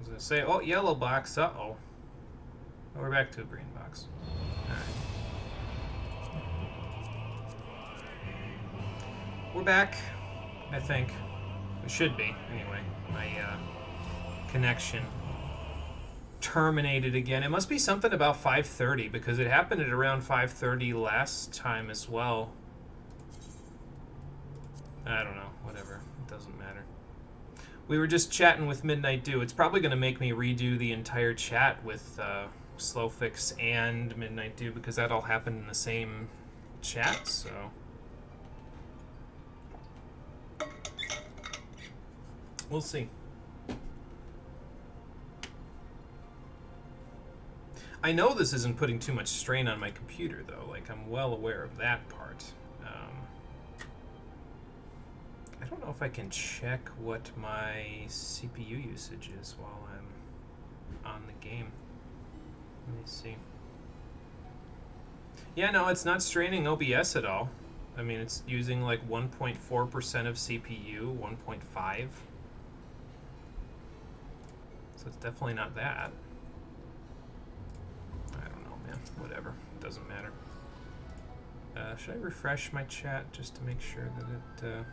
was gonna say, oh, yellow box. Uh-oh. Oh, we're back to a green box. Alright. We're back, I think. We should be, anyway. My connection terminated again. It must be something about 5:30 because it happened at around 5:30 last time as well. I don't know. Whatever. It doesn't matter. We were just chatting with Midnight Dew. It's probably going to make me redo the entire chat with Slowfix and Midnight Dew because that all happened in the same chat, so... We'll see. I know this isn't putting too much strain on my computer, though. Like, I'm well aware of that part. I don't know if I can check what my CPU usage is while I'm on the game. Let me see. Yeah, no, it's not straining OBS at all. I mean, it's using like 1.4% of CPU, 1.5. So it's definitely not that. I don't know, man. Whatever. It doesn't matter. Should I refresh my chat just to make sure that it... yeah,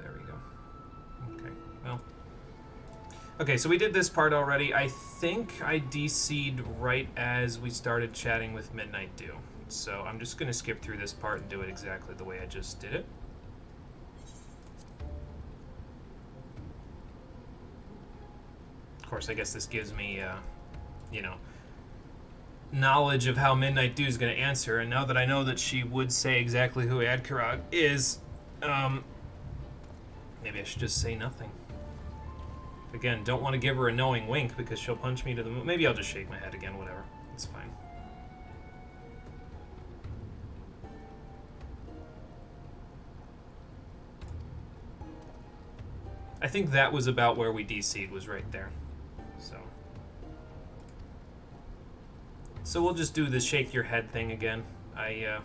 there we go. Okay, well. Okay, so we did this part already. I think I DC'd right as we started chatting with Midnight Dew. So I'm just going to skip through this part and do it exactly the way I just did it. Of course, I guess this gives me, you know, knowledge of how Midnight Dew is going to answer. And now that I know that she would say exactly who Adkarag is, maybe I should just say nothing. Again, don't want to give her a knowing wink because she'll punch me to the moon. Maybe I'll just shake my head again, whatever. It's fine. I think that was about where we DC'd, was right there. So we'll just do the shake your head thing again. I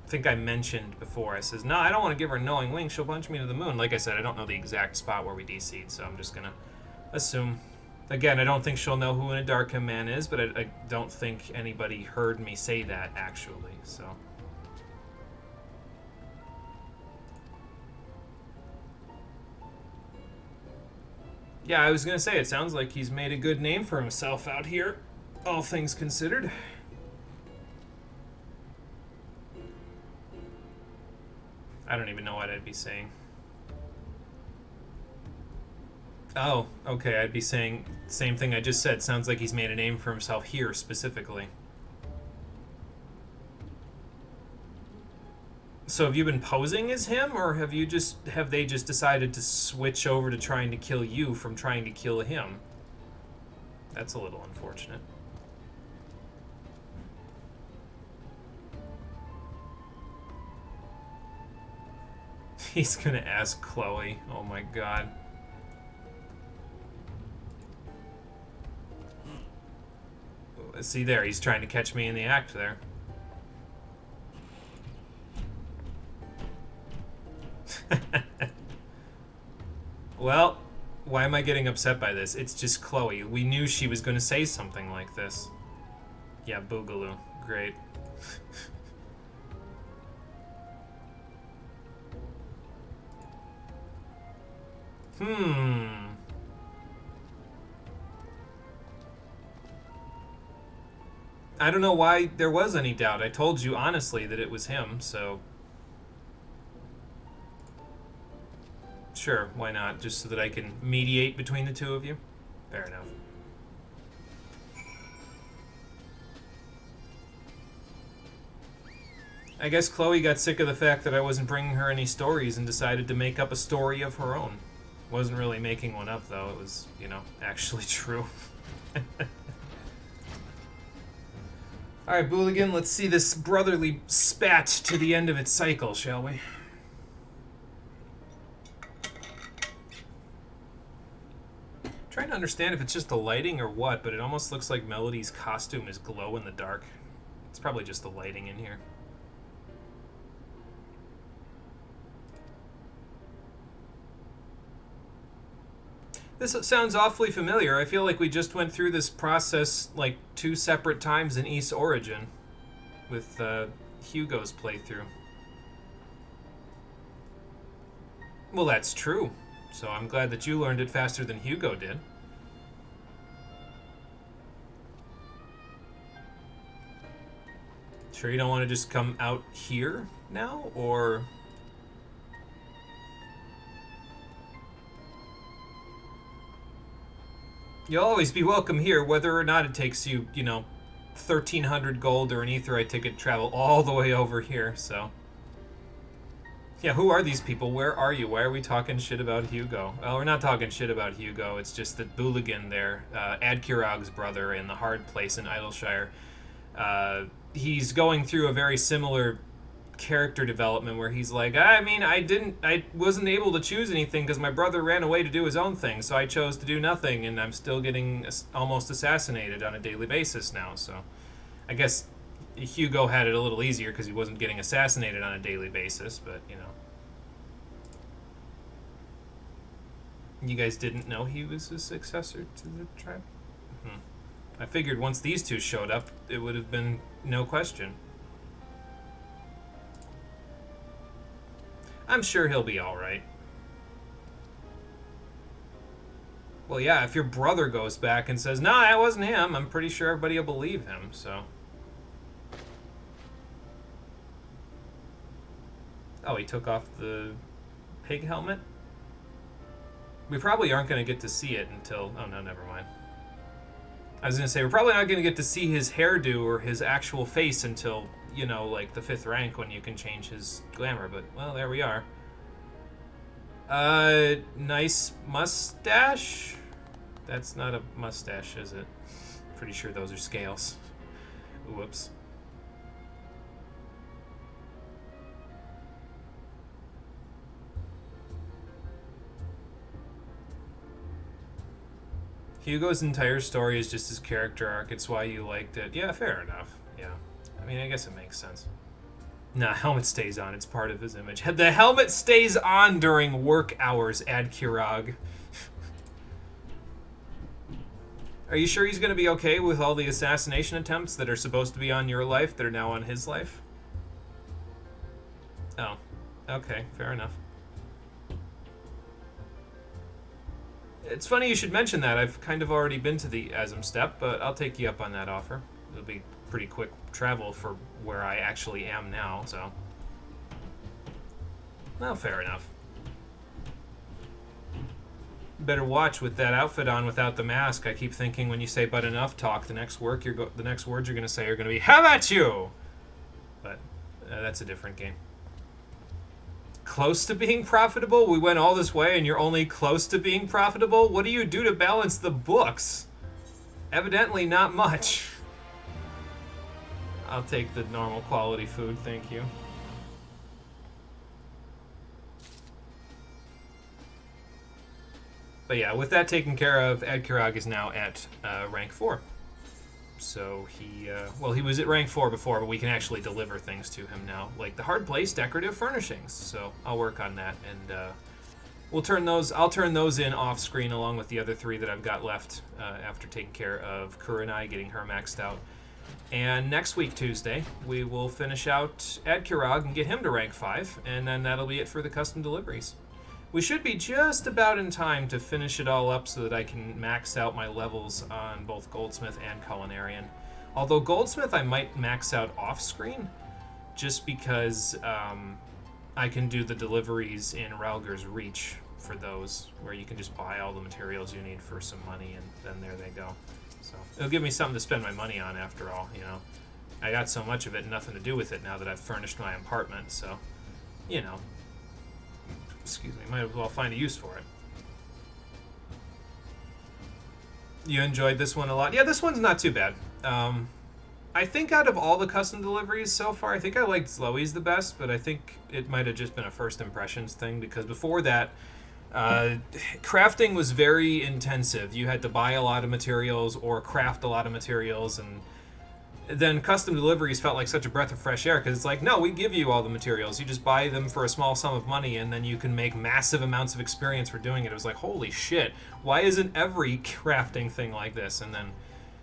think I mentioned before, I says, no, I don't want to give her a knowing wink, she'll punch me to the moon. Like I said, I don't know the exact spot where we DC'd, so I'm just going to assume. Again, I don't think she'll know who an Adarka man is, but I don't think anybody heard me say that, actually, so... Yeah, I was going to say, it sounds like he's made a good name for himself out here, all things considered. I don't even know what I'd be saying. Oh, okay, I'd be saying the same thing I just said. Sounds like he's made a name for himself here, specifically. So have you been posing as him, or have they just decided to switch over to trying to kill you from trying to kill him? That's a little unfortunate. He's gonna ask Chloe. Oh my god. See there, he's trying to catch me in the act there. Well, why am I getting upset by this? It's just Chloe. We knew she was going to say something like this. Yeah, Boogaloo. Great. I don't know why there was any doubt. I told you honestly that it was him, so... Sure, why not? Just so that I can mediate between the two of you? Fair enough. I guess Chloe got sick of the fact that I wasn't bringing her any stories and decided to make up a story of her own. Wasn't really making one up, though. It was, you know, actually true. Alright, Booligan, let's see this brotherly spat to the end of its cycle, shall we? Trying to understand if it's just the lighting or what, but it almost looks like Melody's costume is glow in the dark. It's probably just the lighting in here. This sounds awfully familiar. I feel like we just went through this process like 2 separate times in East Origin with Hugo's playthrough. Well, that's true. So I'm glad that you learned it faster than Hugo did. Sure you don't want to just come out here now, or... You'll always be welcome here, whether or not it takes you, 1,300 gold or an Aetheryte ticket to travel all the way over here, so... Yeah, who are these people? Where are you? Why are we talking shit about Hugo? Well, we're not talking shit about Hugo, it's just that Booligan there, Adkirog's brother in the hard place in Idleshire, he's going through a very similar character development where he's like, I wasn't able to choose anything because my brother ran away to do his own thing, so I chose to do nothing, and I'm still getting almost assassinated on a daily basis now, so I guess Hugo had it a little easier because he wasn't getting assassinated on a daily basis, but, You guys didn't know he was a successor to the tribe? I figured once these two showed up, it would have been no question. I'm sure he'll be alright. Well, yeah, if your brother goes back and says, no, that wasn't him, I'm pretty sure everybody will believe him, so... Oh, he took off the pig helmet? We probably aren't going to get to see it until... Oh, no, never mind. I was going to say, we're probably not going to get to see his hairdo or his actual face until, like the 5th rank when you can change his glamour, but, well, there we are. Nice mustache? That's not a mustache, is it? Pretty sure those are scales. Whoops. Hugo's entire story is just his character arc. It's why you liked it. Yeah, fair enough. Yeah. I guess it makes sense. Nah, helmet stays on. It's part of his image. The helmet stays on during work hours, Adkirog. Are you sure he's going to be okay with all the assassination attempts that are supposed to be on your life that are now on his life? Oh. Okay, fair enough. It's funny you should mention that. I've kind of already been to the Asm Steppe, but I'll take you up on that offer. It'll be pretty quick travel for where I actually am now, so... Well, fair enough. Better watch with that outfit on without the mask. I keep thinking when you say "but enough" talk, the next words you're going to say are going to be "How about you?" But that's a different game. Close to being profitable? We went all this way and you're only close to being profitable? What do you do to balance the books? Evidently not much. I'll take the normal quality food, thank you. But yeah, with that taken care of, Adkirog is now at rank 4. So he was at rank 4 before, but we can actually deliver things to him now, like the hard place decorative furnishings. So I'll work on that, and I'll turn those in off screen along with the other 3 that I've got left after taking care of Kurenai, getting her maxed out. And next week, Tuesday, we will finish out Adkirog and get him to rank 5, and then that'll be it for the custom deliveries. We should be just about in time to finish it all up so that I can max out my levels on both Goldsmith and Culinarian. Although Goldsmith I might max out off-screen, just because I can do the deliveries in Ralger's Reach for those, where you can just buy all the materials you need for some money, and then there they go. So it'll give me something to spend my money on after all, I got so much of it and nothing to do with it now that I've furnished my apartment, so, excuse me, might as well find a use for it. You enjoyed this one a lot? Yeah, this one's not too bad. I think out of all the custom deliveries so far, I think I liked Zloe's the best, but I think it might have just been a first impressions thing, because before that, crafting was very intensive. You had to buy a lot of materials or craft a lot of materials, and then custom deliveries felt like such a breath of fresh air, because it's like, no, we give you all the materials. You just buy them for a small sum of money, and then you can make massive amounts of experience for doing it. It was like, holy shit, why isn't every crafting thing like this? And then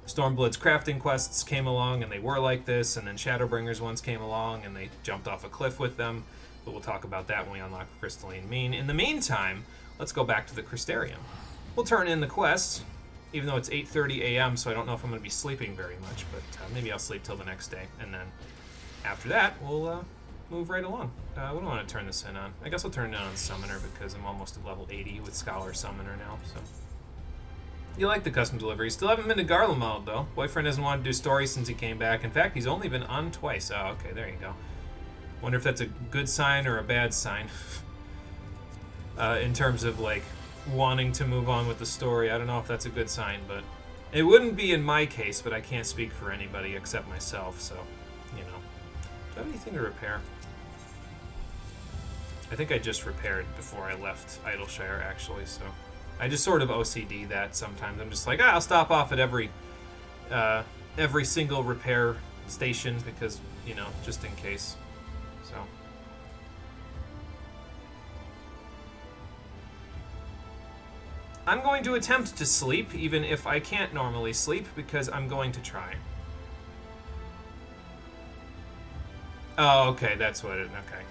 Stormblood's crafting quests came along, and they were like this, and then Shadowbringers ones came along, and they jumped off a cliff with them. But we'll talk about that when we unlock the Crystalline Mean. In the meantime, let's go back to the Crystarium. We'll turn in the quest, even though it's 8:30 a.m., so I don't know if I'm going to be sleeping very much, but maybe I'll sleep till the next day. And then after that, we'll move right along. What do I want to turn this in on? I guess I'll turn it on Summoner, because I'm almost at level 80 with Scholar Summoner now, so... You like the custom delivery. Still haven't been to Garlemald, though. Boyfriend doesn't want to do stories since he came back. In fact, he's only been on twice. Oh, okay, there you go. Wonder if that's a good sign or a bad sign. In terms of, like, wanting to move on with the story. I don't know if that's a good sign, but... It wouldn't be in my case, but I can't speak for anybody except myself, so, you know. Do I have anything to repair? I think I just repaired before I left Idleshire, actually, so... I just sort of OCD that sometimes. I'm just like, I'll stop off at every single repair station because, you know, just in case. So. I'm going to attempt to sleep, even if I can't normally sleep, because I'm going to try. Oh, okay, that's what it... Okay.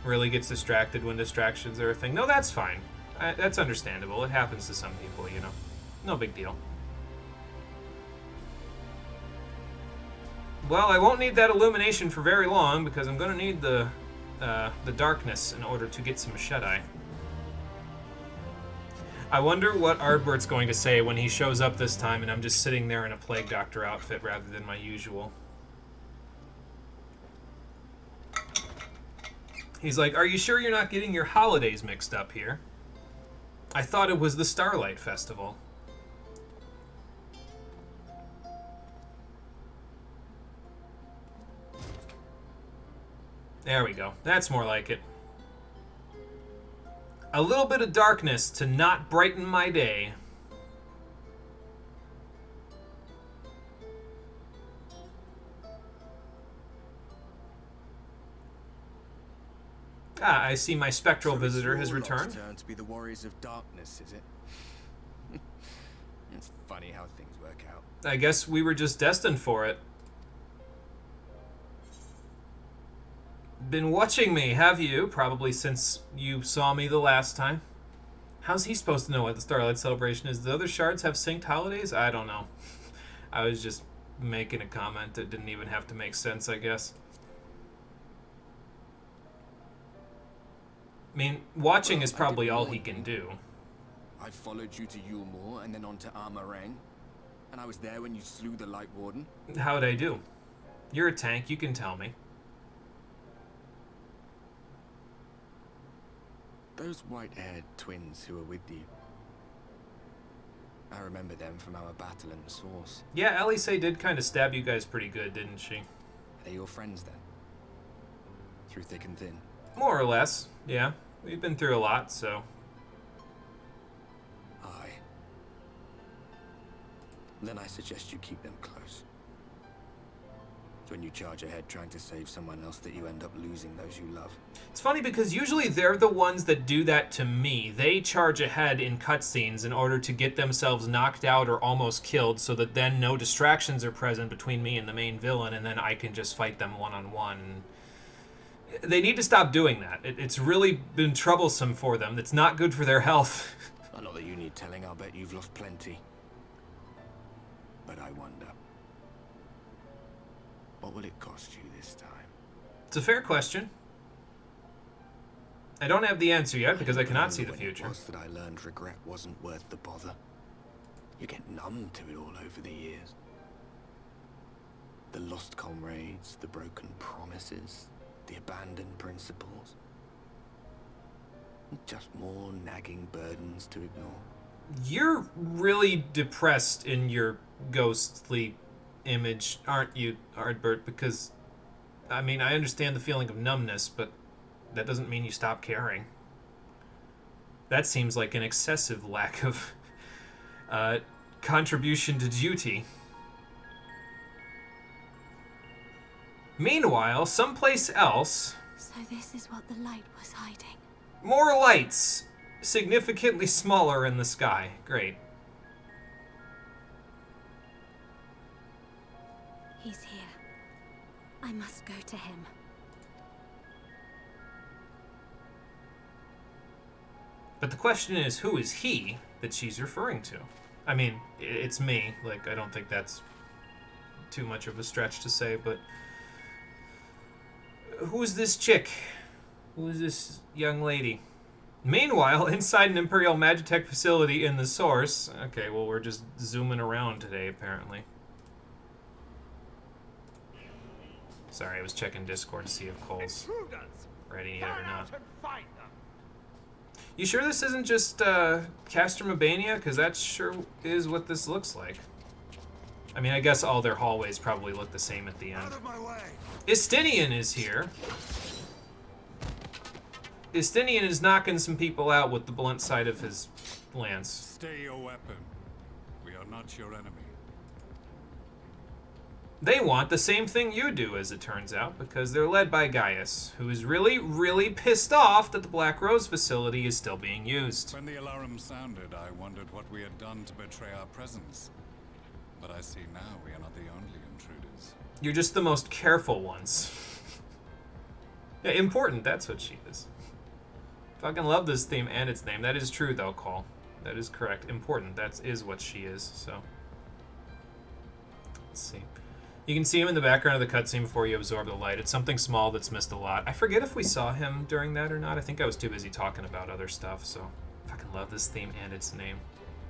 Really gets distracted when distractions are a thing. No, that's fine. That's understandable. It happens to some people, you know. No big deal. Well, I won't need that illumination for very long, because I'm going to need the darkness in order to get some Shadai. I wonder what Ardbert's going to say when he shows up this time and I'm just sitting there in a Plague Doctor outfit rather than my usual. He's like, are you sure you're not getting your holidays mixed up here? I thought it was the Starlight Festival. There we go. That's more like it. A little bit of darkness to not brighten my day. Ah, I see my spectral visitor has returned. Turn to be the warriors of darkness, is it? It's funny how things work out. I guess we were just destined for it. Been watching me, have you? Probably since you saw me the last time. How's he supposed to know what the Starlight Celebration is? Do the other shards have synced holidays? I don't know. I was just making a comment that didn't even have to make sense, I guess. I mean, watching is probably all he can do. I followed you to Yulmore and then on to Armarang. And I was there when you slew the Light Warden. How'd I do? You're a tank, you can tell me. Those white-haired twins who were with you. I remember them from our battle in the Source. Yeah, Elise did kind of stab you guys pretty good, didn't she? Are they your friends then? Through thick and thin? More or less, yeah. We've been through a lot, so... Aye. Then I suggest you keep them close. It's when you charge ahead trying to save someone else that you end up losing those you love. It's funny because usually they're the ones that do that to me. They charge ahead in cutscenes in order to get themselves knocked out or almost killed so that then no distractions are present between me and the main villain and then I can just fight them one-on-one. They need to stop doing that. It's really been troublesome for them. It's not good for their health. Not that you need telling, I'll bet you've lost plenty. But I wonder, what will it cost you this time? It's a fair question. I don't have the answer yet because I cannot see the future. It was that I learned regret wasn't worth the bother. You get numb to it all over the years. The lost comrades, the broken promises, the abandoned principles. Just more nagging burdens to ignore. You're really depressed in your ghostly image, aren't you, Ardbert? Because, I mean, I understand the feeling of numbness, but that doesn't mean you stop caring. That seems like an excessive lack of contribution to duty. Meanwhile, someplace else, So this is what the light was hiding. more lights, significantly smaller in the sky. Great. He's here. I must go to him. But the question is, who is he that she's referring to? I mean, it's me. Like, I don't think that's too much of a stretch to say, but who's this chick? Who is this young lady? Meanwhile, inside an Imperial Magitech facility in the source... Okay, well, we're just zooming around today, apparently. Sorry, I was checking Discord to see if Cole's ready yet or not. You sure this isn't just Castromabania? Because that sure is what this looks like. I mean, I guess all their hallways probably look the same at the end. Istinian is here. Istinian is knocking some people out with the blunt side of his lance. Stay your weapon. We are not your enemy. They want the same thing you do, as it turns out, because they're led by Gaius, who is really, really pissed off that the Black Rose facility is still being used. When the alarm sounded, I wondered what we had done to betray our presence. But I see now we are not the only intruders. You're just the most careful ones. Yeah, important, that's what she is. Fucking love this theme and its name. That is true, though, Cole. That is correct. Important, that is what she is, so. Let's see. You can see him in the background of the cutscene before you absorb the light. It's something small that's missed a lot. I forget if we saw him during that or not. I think I was too busy talking about other stuff, so. Fucking love this theme and its name.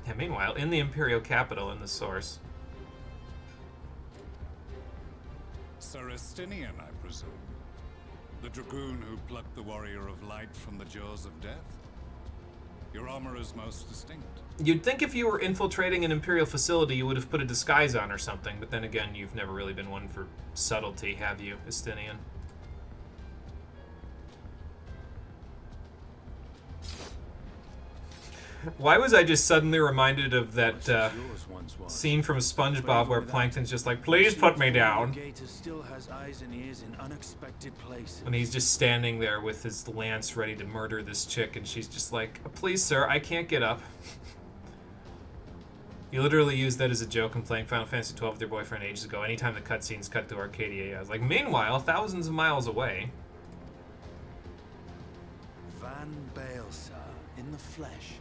Yeah, meanwhile, in the Imperial capital, in the source. Sir Estinian, I presume. The dragoon who plucked the warrior of light from the jaws of death? Your armor is most distinct. You'd think if you were infiltrating an Imperial facility, you would have put a disguise on or something, but then again, you've never really been one for subtlety, have you, Estinian? Why was I just suddenly reminded of that scene from SpongeBob where Plankton's just like, please put me down? When he's just standing there with his lance ready to murder this chick, and she's just like, please sir, I can't get up. You literally used that as a joke in playing Final Fantasy XII with your boyfriend ages ago. Anytime the cutscenes cut to Arcadia, I was like, meanwhile, thousands of miles away. Van Baelsar, in the flesh.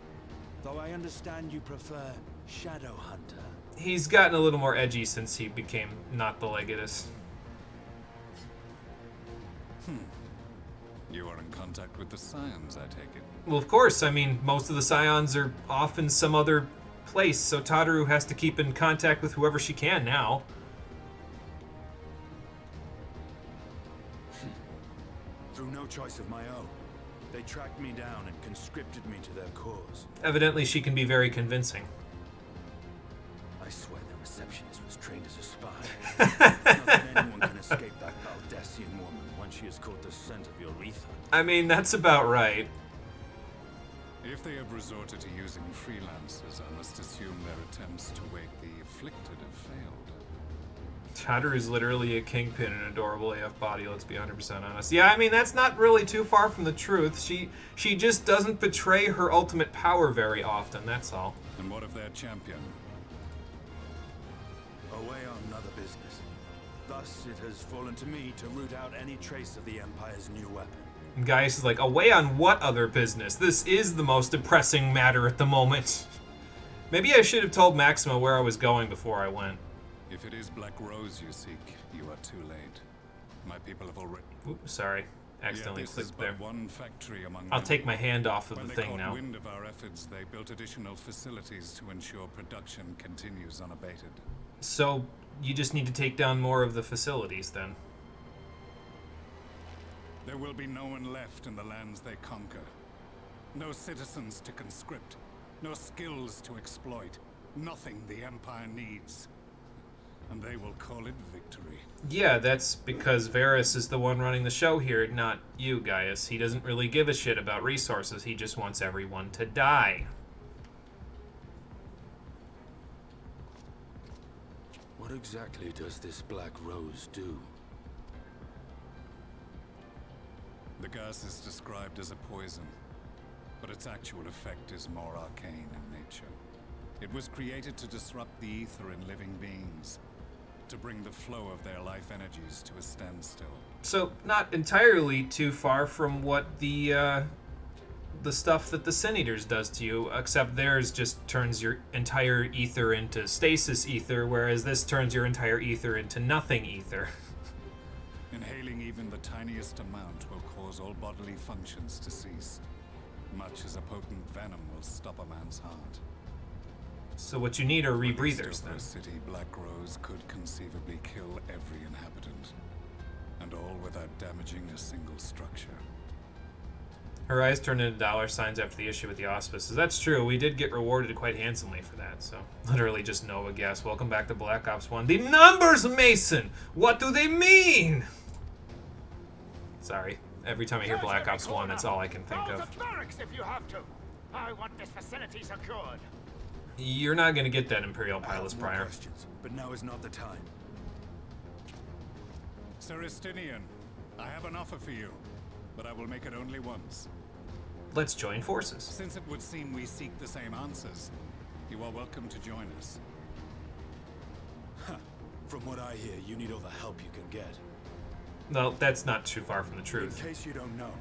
Though I understand you prefer Shadowhunter. He's gotten a little more edgy since he became not the Legatus. You are in contact with the Scions, I take it. Well, of course. I mean, most of the Scions are off in some other place, so Tadaru has to keep in contact with whoever she can now. Through no choice of my own, they tracked me down and conscripted me to their cause. Evidently, she can be very convincing. I swear the receptionist was trained as a spy. Not that anyone can escape that Baldassian woman once she has caught the scent of your ether. I mean, that's about right. If they have resorted to using freelancers, I must assume their attempts to wake the afflicted have failed. Tadaru is literally a kingpin in an adorable AF body, let's be 100% honest. Yeah, I mean, that's not really too far from the truth. She just doesn't betray her ultimate power very often, that's all. And what of their champion? Away on another business. Thus, it has fallen to me to root out any trace of the Empire's new weapon. And Gaius is like, away on what other business? This is the most depressing matter at the moment. Maybe I should have told Maxima where I was going before I went. If it is Black Rose you seek, you are too late. My people have already... Oops, sorry. Accidentally clicked there. One factory among I'll many. take my hand off of When the they thing caught now. wind of our efforts, they built additional facilities to ensure production continues unabated. So, you just need to take down more of the facilities, then. There will be no one left in the lands they conquer. No citizens to conscript. No skills to exploit. Nothing the Empire needs. And they will call it victory. Yeah, that's because Varys is the one running the show here, not you, Gaius. He doesn't really give a shit about resources. He just wants everyone to die. What exactly does this Black Rose do? gas is described as a poison, but its actual effect is more arcane in nature. It was created to disrupt the ether in living beings, to bring the flow of their life energies to a standstill. So, not entirely too far from what the stuff that the Sin Eaters does to you, except theirs just turns your entire ether into stasis ether, whereas this turns your entire ether into nothing ether. Inhaling even the tiniest amount will cause all bodily functions to cease, much as a potent venom will stop a man's heart. So what you need are rebreathers, The then. city Black Rose could conceivably kill every inhabitant, and all without damaging a single structure. Her eyes turned into dollar signs after the issue with the auspices. That's true. We did get rewarded quite handsomely for that. So, literally just Nova guess. Welcome back to Black Ops 1. The numbers, Mason! What do they mean? Sorry. Every time I hear Black Ops 1, that's all I can think of. If you have to. I want this facility secured. You're not going to get that Imperial I have Pilot's more prior. questions, but now is not the time. Sir Estinian, I have an offer for you, but I will make it only once. Let's join forces. Since it would seem we seek the same answers, you are welcome to join us. From what I hear, you need all the help you can get. No, that's not too far from the In truth. case you don't know,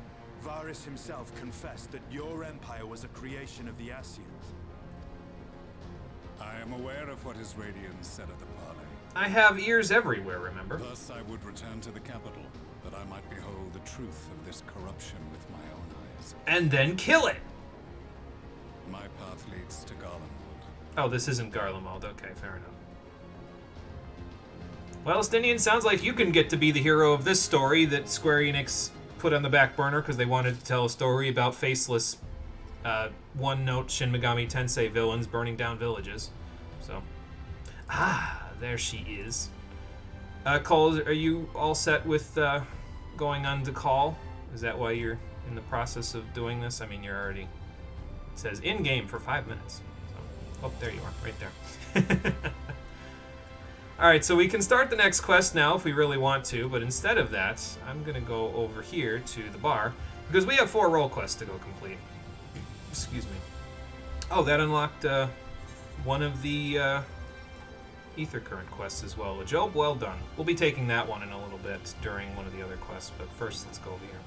Varys himself confessed that your empire was a creation of the Ascians. I am aware of what his Radiance said at the parley. I have ears everywhere, remember? Thus I would return to the capital, that I might behold the truth of this corruption with my own eyes. And then kill it! My path leads to Garlemald. Oh, this isn't Garlemald. Okay, fair enough. Well, Estinian, sounds like you can get to be the hero of this story that Square Enix put on the back burner because they wanted to tell a story about faceless, one-note Shin Megami Tensei villains burning down villages. So, there she is. Cole, are you all set with going on to call? Is that why you're in the process of doing this? I mean, you're already... It says in-game for 5 minutes. So, oh, there you are, right there. Alright, so we can start the next quest now if we really want to, but instead of that, I'm going to go over here to the bar, because we have 4 role quests to go complete. Excuse me. Oh, that unlocked one of the Ether Current quests as well. Job, well done. We'll be taking that one in a little bit during one of the other quests, but first let's go over here.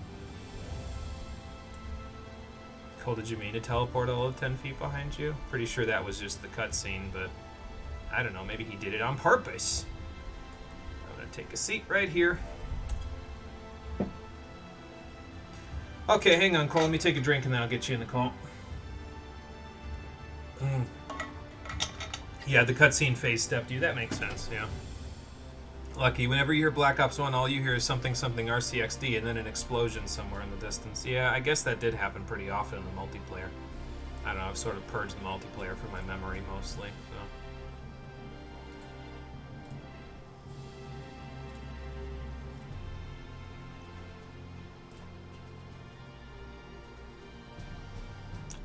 Cole, did you mean to teleport all of 10 feet behind you? Pretty sure that was just the cutscene, but I don't know, maybe he did it on purpose. I'm gonna take a seat right here. Okay, hang on, Cole, let me take a drink and then I'll get you in the call. Yeah, the cutscene phase stepped you. That makes sense, yeah. Lucky, whenever you hear Black Ops 1, all you hear is something something RCXD and then an explosion somewhere in the distance. Yeah, I guess that did happen pretty often in the multiplayer. I don't know, I've sort of purged the multiplayer from my memory mostly, so.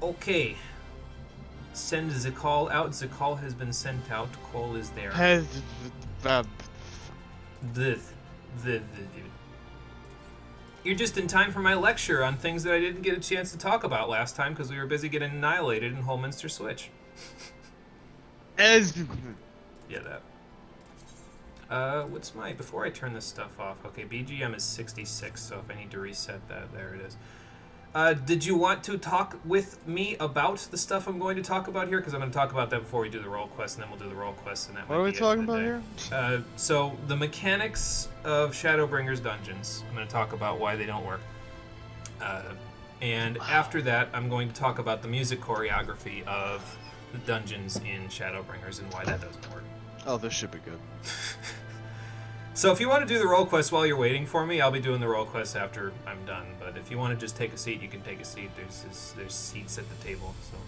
Okay. Send Zakal out. Zakal has been sent out. Cole is there. You're just in time for my lecture on things that I didn't get a chance to talk about last time because we were busy getting annihilated in Holminster Switch. Yeah, that. What's my... Before I turn this stuff off... Okay, BGM is 66, so if I need to reset that, there it is. Did you want to talk with me about the stuff I'm going to talk about here? Because I'm going to talk about that before we do the role quest, and then we'll do the role quest, and that What are we talking about here? So, the mechanics of Shadowbringers dungeons. I'm going to talk about why they don't work. And after that, I'm going to talk about the music choreography of the dungeons in Shadowbringers and why that doesn't work. Oh, this should be good. So if you want to do the role quest while you're waiting for me, I'll be doing the role quest after I'm done. But if you want to just take a seat, you can take a seat. There's seats at the table. So.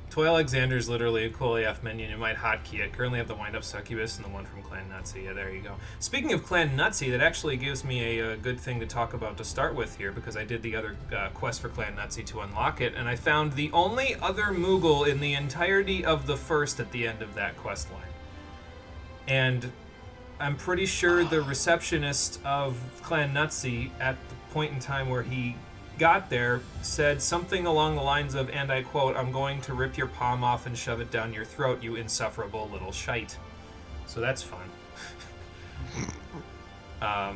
Toy Alexander is literally a cool AF minion. You might hotkey it. Currently have the Wind Up Succubus and the one from Clan Nutsy. Yeah, there you go. Speaking of Clan Nutsy, that actually gives me a good thing to talk about to start with here, because I did the other quest for Clan Nutsy to unlock it, and I found the only other Moogle in the entirety of the first at the end of that quest line. And I'm pretty sure the receptionist of Clan Nutsy at the point in time where he got there said something along the lines of, and I quote, "I'm going to rip your palm off and shove it down your throat, you insufferable little shite." So that's fun. I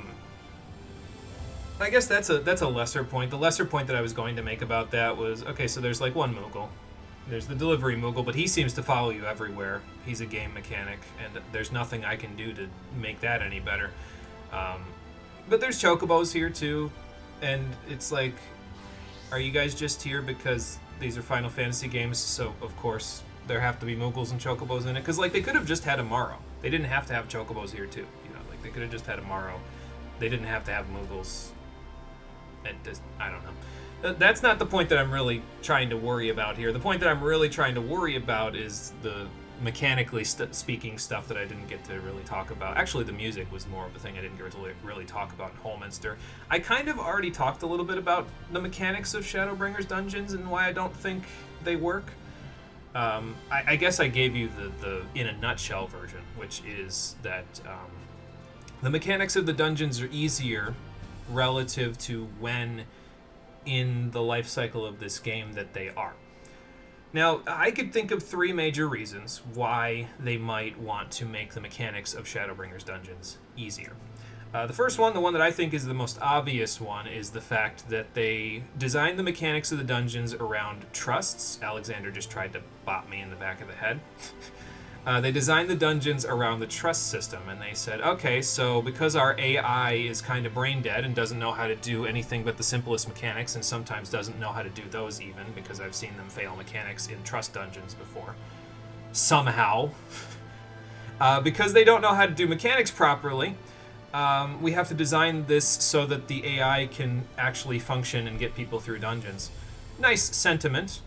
guess that's a lesser point. The lesser point that I was going to make about that was, okay, so there's like one Moogle. There's the delivery Moogle, but he seems to follow you everywhere. He's a game mechanic, and there's nothing I can do to make that any better. But there's Chocobos here too, and it's like, are you guys just here because these are Final Fantasy games, so of course there have to be Moogles and Chocobos in it? Because like they could have just had Amaro. They didn't have to have Chocobos here too. You know, like they could have just had Amaro. They didn't have to have Moogles. And just, I don't know. That's not the point that I'm really trying to worry about here. The point that I'm really trying to worry about is the mechanically speaking stuff that I didn't get to really talk about. Actually, the music was more of the thing I didn't get to really talk about in Holminster. I kind of already talked a little bit about the mechanics of Shadowbringers dungeons and why I don't think they work. I guess I gave you the in a nutshell version, which is that the mechanics of the dungeons are easier relative to when in the life cycle of this game that they are. Now, I could think of three major reasons why they might want to make the mechanics of Shadowbringers dungeons easier. The first one, the one that I think is the most obvious one, is the fact that they designed the mechanics of the dungeons around trusts. Alexander just tried to bop me in the back of the head. They designed the dungeons around the trust system, and they said, okay, so because our AI is kind of brain dead and doesn't know how to do anything but the simplest mechanics, and sometimes doesn't know how to do those even, because I've seen them fail mechanics in trust dungeons before, somehow, because they don't know how to do mechanics properly, we have to design this so that the AI can actually function and get people through dungeons. Nice sentiment.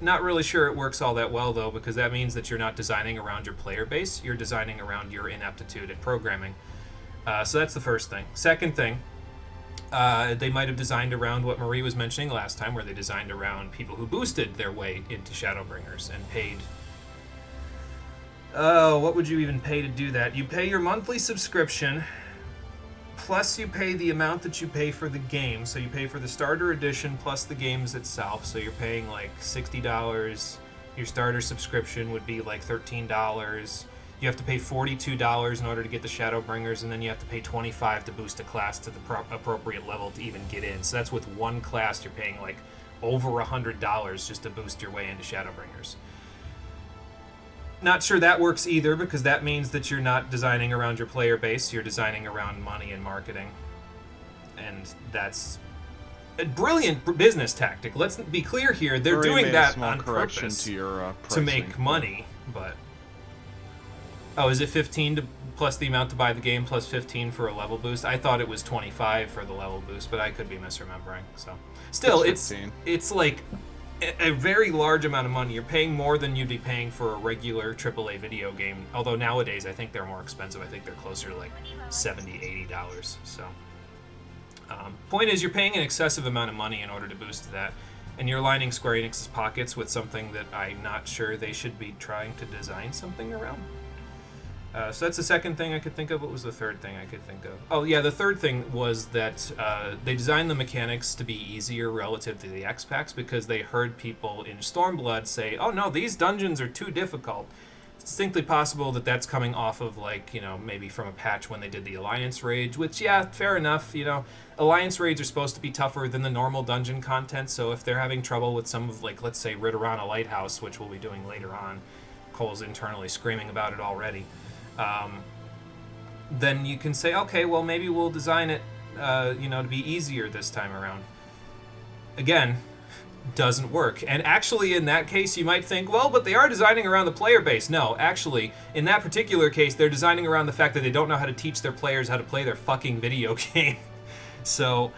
Not really sure it works all that well, though, because that means that you're not designing around your player base. You're designing around your ineptitude at programming. So that's the first thing. Second thing, they might have designed around what Marie was mentioning last time, where they designed around people who boosted their way into Shadowbringers and paid... Oh, what would you even pay to do that? You pay your monthly subscription, plus you pay the amount that you pay for the game. So you pay for the starter edition plus the games itself. So you're paying like $60. Your starter subscription would be like $13. You have to pay $42 in order to get the Shadowbringers, and then you have to pay $25 to boost a class to the appropriate level to even get in. So that's with one class you're paying like over $100 just to boost your way into Shadowbringers. Not sure that works either, because that means that you're not designing around your player base, you're designing around money and marketing. And that's a brilliant business tactic. Let's be clear here, they're doing that on purpose to your to make money, but... Oh, is it 15 plus the amount to buy the game plus 15 for a level boost? I thought it was 25 for the level boost, but I could be misremembering. So, still, it's like a very large amount of money. You're paying more than you'd be paying for a regular AAA video game. Although nowadays, I think they're more expensive. I think they're closer to like $70, $80. So, point is, you're paying an excessive amount of money in order to boost that, and you're lining Square Enix's pockets with something that I'm not sure they should be trying to design something around. So that's the second thing I could think of. What was the third thing I could think of? Oh, yeah, the third thing was that they designed the mechanics to be easier relative to the X-Packs because they heard people in Stormblood say, oh no, these dungeons are too difficult. It's distinctly possible that that's coming off of, like, you know, maybe from a patch when they did the Alliance Raids, which, yeah, fair enough, you know. Alliance Raids are supposed to be tougher than the normal dungeon content, so if they're having trouble with some of, like, let's say, Ritterana Lighthouse, which we'll be doing later on, Cole's internally screaming about it already, then you can say, okay, well, maybe we'll design it, you know, to be easier this time around. Again, doesn't work. And actually, in that case, you might think, well, but they are designing around the player base. No, actually, in that particular case, they're designing around the fact that they don't know how to teach their players how to play their fucking video game. So,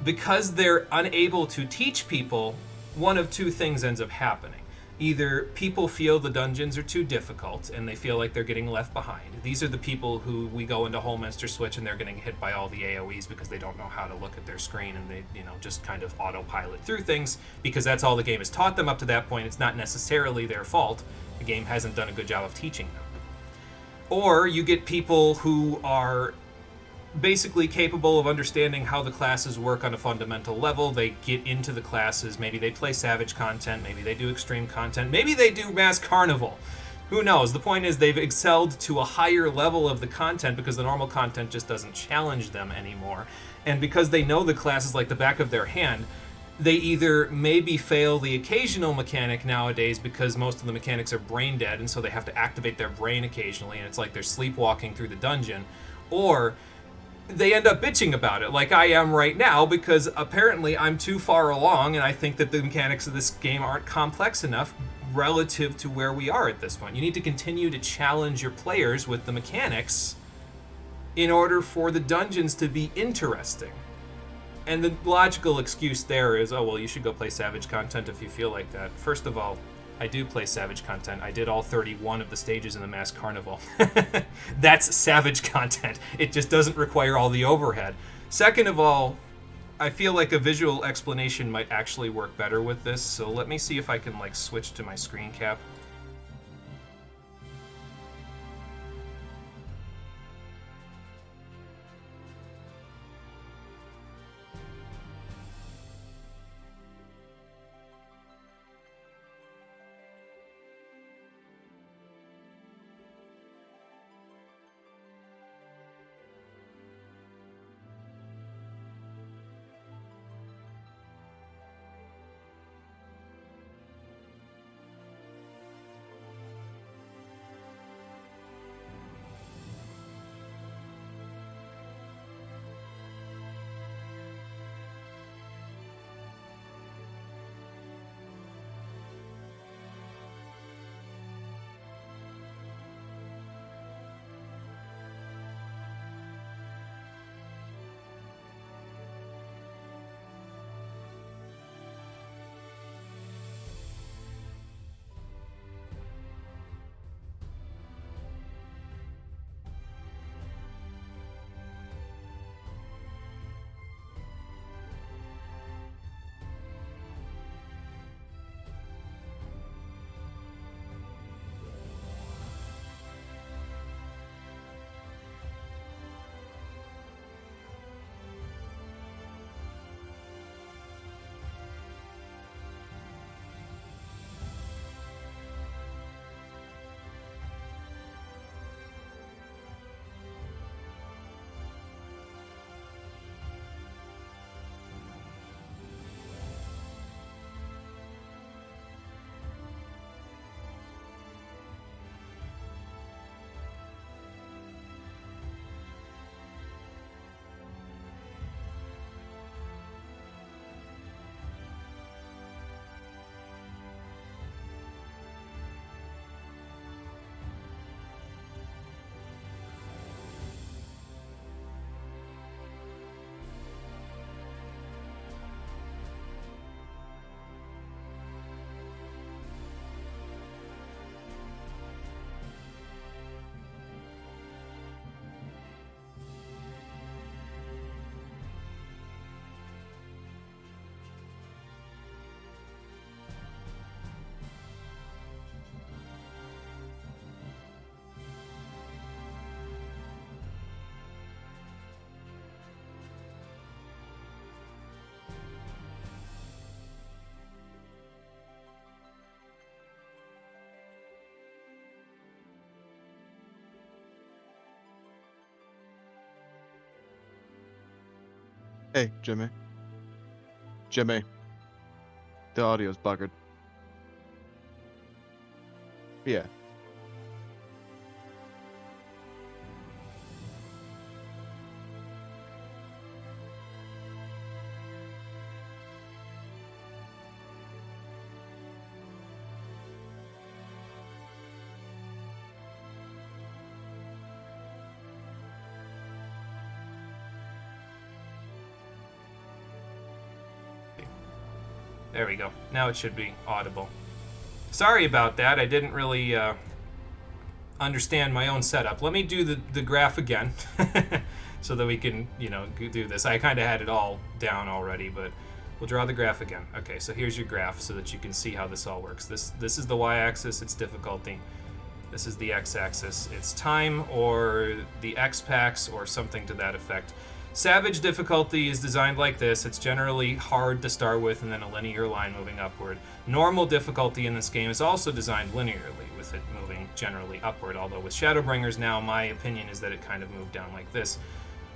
because they're unable to teach people, one of two things ends up happening. Either people feel the dungeons are too difficult and they feel like they're getting left behind. These are the people who we go into Holminster Switch and they're getting hit by all the AoEs because they don't know how to look at their screen and they, you know, just kind of autopilot through things because that's all the game has taught them up to that point. It's not necessarily their fault. The game hasn't done a good job of teaching them. Or you get people who are basically capable of understanding how the classes work on a fundamental level. They get into the classes. Maybe they play Savage content. Maybe they do extreme content. Maybe they do Mass Carnival. Who knows? The point is they've excelled to a higher level of the content because the normal content just doesn't challenge them anymore. And because they know the classes like the back of their hand, they either maybe fail the occasional mechanic nowadays because most of the mechanics are brain dead, and so they have to activate their brain occasionally, and it's like they're sleepwalking through the dungeon. Or they end up bitching about it, like I am right now, because apparently I'm too far along, and I think that the mechanics of this game aren't complex enough relative to where we are at this point. You need to continue to challenge your players with the mechanics in order for the dungeons to be interesting. And the logical excuse there is, oh, well, you should go play Savage content if you feel like that. First of all, I do play Savage content. I did all 31 of the stages in the Mass Carnival. That's Savage content. It just doesn't require all the overhead. Second of all, I feel like a visual explanation might actually work better with this, so let me see if I can, like, switch to my screen cap. Hey, Jimmy. Jimmy. The audio's buggered. Yeah. There we go. Now it should be audible. Sorry about that. I didn't really understand my own setup. Let me do the graph again so that we can, do this. I kind of had it all down already, but we'll draw the graph again. Okay, so here's your graph so that you can see how this all works. This is the y-axis, it's difficulty. This is the x-axis. It's time or the x-pax or something to that effect. Savage difficulty is designed like this. It's generally hard to start with and then a linear line moving upward. Normal difficulty in this game is also designed linearly, with it moving generally upward, although with Shadowbringers now, my opinion is that it kind of moved down like this.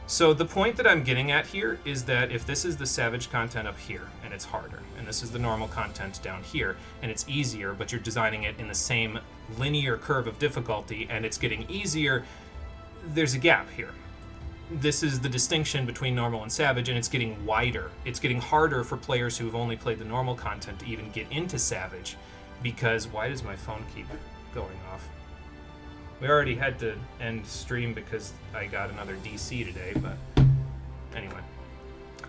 So the point that I'm getting at here is that if this is the Savage content up here, and it's harder, and this is the normal content down here, and it's easier, but you're designing it in the same linear curve of difficulty, and it's getting easier, there's a gap here. This is the distinction between normal and Savage, and it's getting wider. It's getting harder for players who have only played the normal content to even get into Savage, because why does my phone keep going off? We already had to end stream because I got another DC today, but anyway.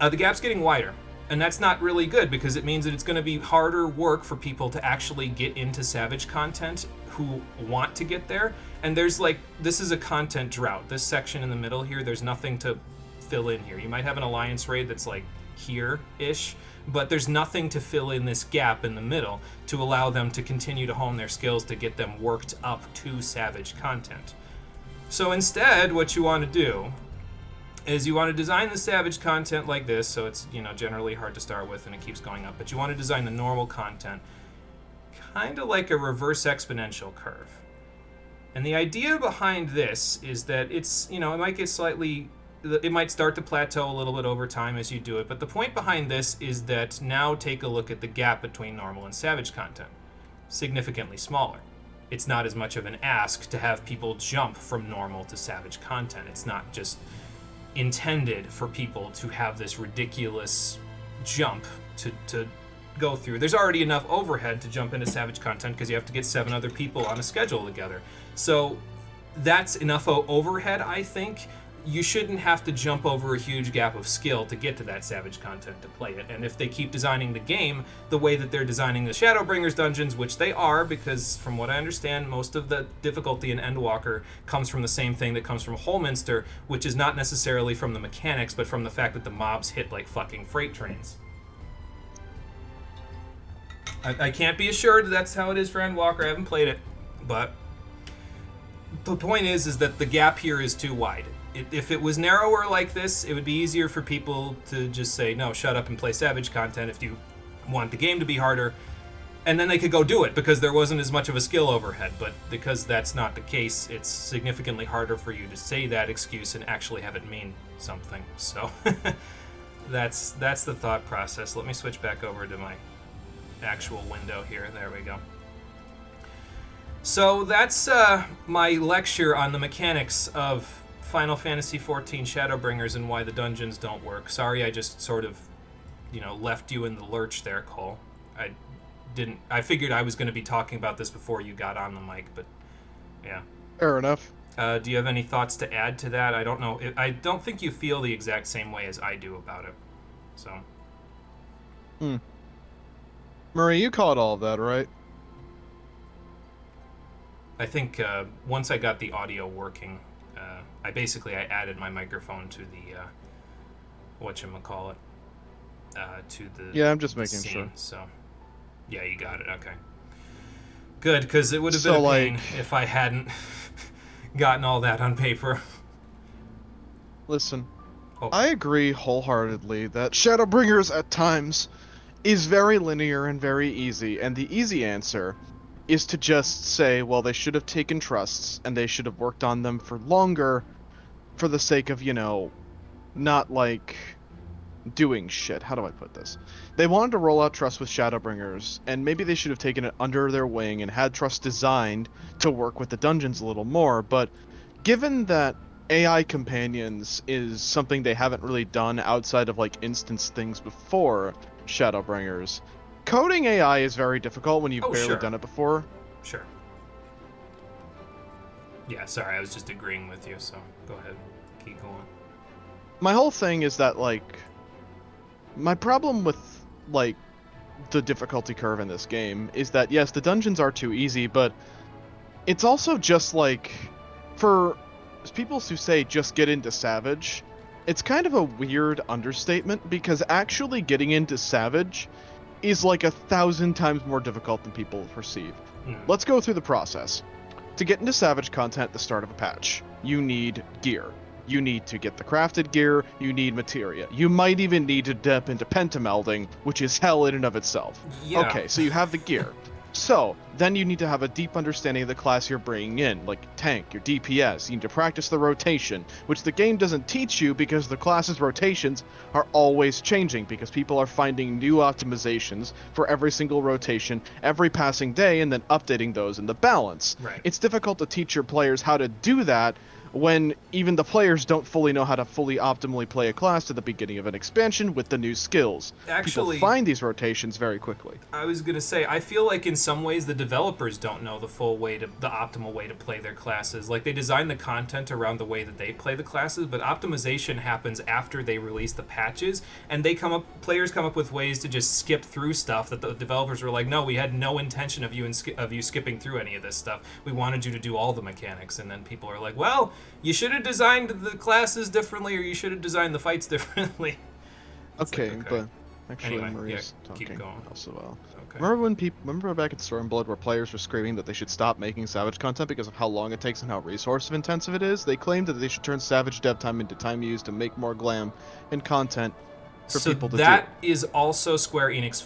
The gap's getting wider, and that's not really good because it means that it's going to be harder work for people to actually get into Savage content who want to get there. And there's like, this is a content drought. This section in the middle here, there's nothing to fill in here. You might have an Alliance raid that's like here-ish, but there's nothing to fill in this gap in the middle to allow them to continue to hone their skills to get them worked up to Savage content. So instead, what you want to do is you want to design the Savage content like this, so it's, you know, generally hard to start with and it keeps going up, but you want to design the normal content kind of like a reverse exponential curve. And the idea behind this is that it's, you know, it might get slightly, it might start to plateau a little bit over time as you do it, but the point behind this is that now take a look at the gap between normal and Savage content. Significantly smaller. It's not as much of an ask to have people jump from normal to Savage content. It's not just intended for people to have this ridiculous jump to go through. There's already enough overhead to jump into Savage content because you have to get 7 other people on a schedule together. So that's enough overhead, I think. You shouldn't have to jump over a huge gap of skill to get to that Savage content to play it. And if they keep designing the game the way that they're designing the Shadowbringers dungeons, which they are, because from what I understand, most of the difficulty in Endwalker comes from the same thing that comes from Holminster, which is not necessarily from the mechanics, but from the fact that the mobs hit like fucking freight trains. I can't be assured that's how it is for Endwalker. I haven't played it, but the point is that the gap here is too wide. If it was narrower like this, it would be easier for people to just say, no, shut up and play Savage content if you want the game to be harder, and then they could go do it because there wasn't as much of a skill overhead. But because that's not the case, it's significantly harder for you to say that excuse and actually have it mean something. So that's the thought process. Let me switch back over to my actual window here. There we go. So that's my lecture on the mechanics of Final Fantasy XIV Shadowbringers and why the dungeons don't work. Sorry I just sort of, you know, left you in the lurch there, Cole. I figured I was going to be talking about this before you got on the mic, but yeah. Fair enough. Do you have any thoughts to add to that? I don't know. I don't think you feel the exact same way as I do about it. So. Murray, you caught all of that, right? I think once I got the audio working, I added my microphone to the whatchamacallit, to the Yeah, I'm just making scene, sure. So, yeah, you got it. Okay, good, because it would have been a pain if I hadn't gotten all that on paper. Listen, I agree wholeheartedly that Shadowbringers at times is very linear and very easy, and the easy answer is to just say, well, they should have taken trusts, and they should have worked on them for longer for the sake of, you know, not, like, doing shit. How do I put this? They wanted to roll out Trust with Shadowbringers, and maybe they should have taken it under their wing and had Trust designed to work with the dungeons a little more, but given that AI companions is something they haven't really done outside of, like, instance things before Shadowbringers, coding AI is very difficult when you've barely done it before. Sure. Yeah, sorry, I was just agreeing with you, so go ahead. Keep going. My whole thing is that, like, my problem with, like, the difficulty curve in this game is that, yes, the dungeons are too easy, but it's also just, like, for people who say just get into Savage, it's kind of a weird understatement, because actually getting into Savage is like 1,000 times more difficult than people perceive. Let's go through the process. to get into Savage content at the start of a patch, you need gear. You need to get the crafted gear, you need materia. You might even need to dip into pentamelding, which is hell in and of itself. Yeah. Okay, so you have the gear. So, then you need to have a deep understanding of the class you're bringing in, like tank, your DPS. You need to practice the rotation, which the game doesn't teach you because the class's rotations are always changing, because people are finding new optimizations for every single rotation every passing day and then updating those in the balance. Right. It's difficult to teach your players how to do that when even the players don't fully know how to fully optimally play a class at the beginning of an expansion with the new skills. Actually, people find these rotations very quickly. I was gonna say, I feel like in some ways the developers don't know the optimal way to play their classes. Like, they design the content around the way that they play the classes, but optimization happens after they release the patches, and players come up with ways to just skip through stuff that the developers were like, no, we had no intention of you skipping through any of this stuff. We wanted you to do all the mechanics, and then people are like, well, you should have designed the classes differently, or you should have designed the fights differently. Okay, like, but actually, Anyway, Marie's keep talking going. also well. Okay. Remember back at Stormblood where players were screaming that they should stop making Savage content because of how long it takes and how resource intensive it is? They claimed that they should turn Savage dev time into time used to make more glam and content for people to do. So that is also Square Enix's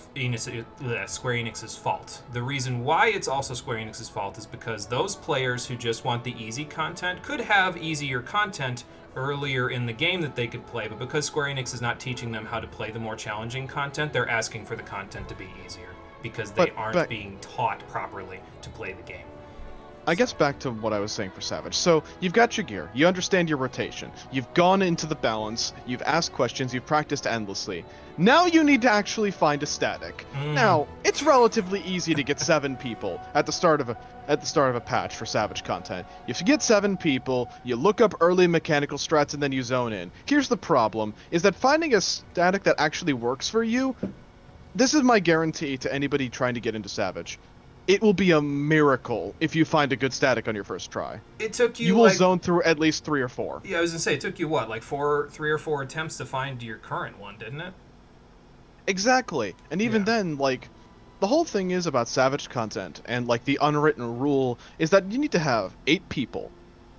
fault. The reason why it's also Square Enix's fault is because those players who just want the easy content could have easier content earlier in the game that they could play, but because Square Enix is not teaching them how to play the more challenging content, they're asking for the content to be easier because they aren't being taught properly to play the game. I guess back to what I was saying for Savage. So, you've got your gear, you understand your rotation, you've gone into the balance, you've asked questions, you've practiced endlessly. Now you need to actually find a static. Now, it's relatively easy to get 7 people at the start of a patch for Savage content. If you get 7 people, you look up early mechanical strats and then you zone in. Here's the problem, is that finding a static that actually works for you, this is my guarantee to anybody trying to get into Savage. It will be a miracle if you find a good static on your first try. It took you. You will zone through at least 3 or 4. Yeah, I was gonna say, it took you what, like 3 or 4 attempts to find your current one, didn't it? Exactly. And even then, like, the whole thing is about Savage content, and like the unwritten rule is that you need to have 8 people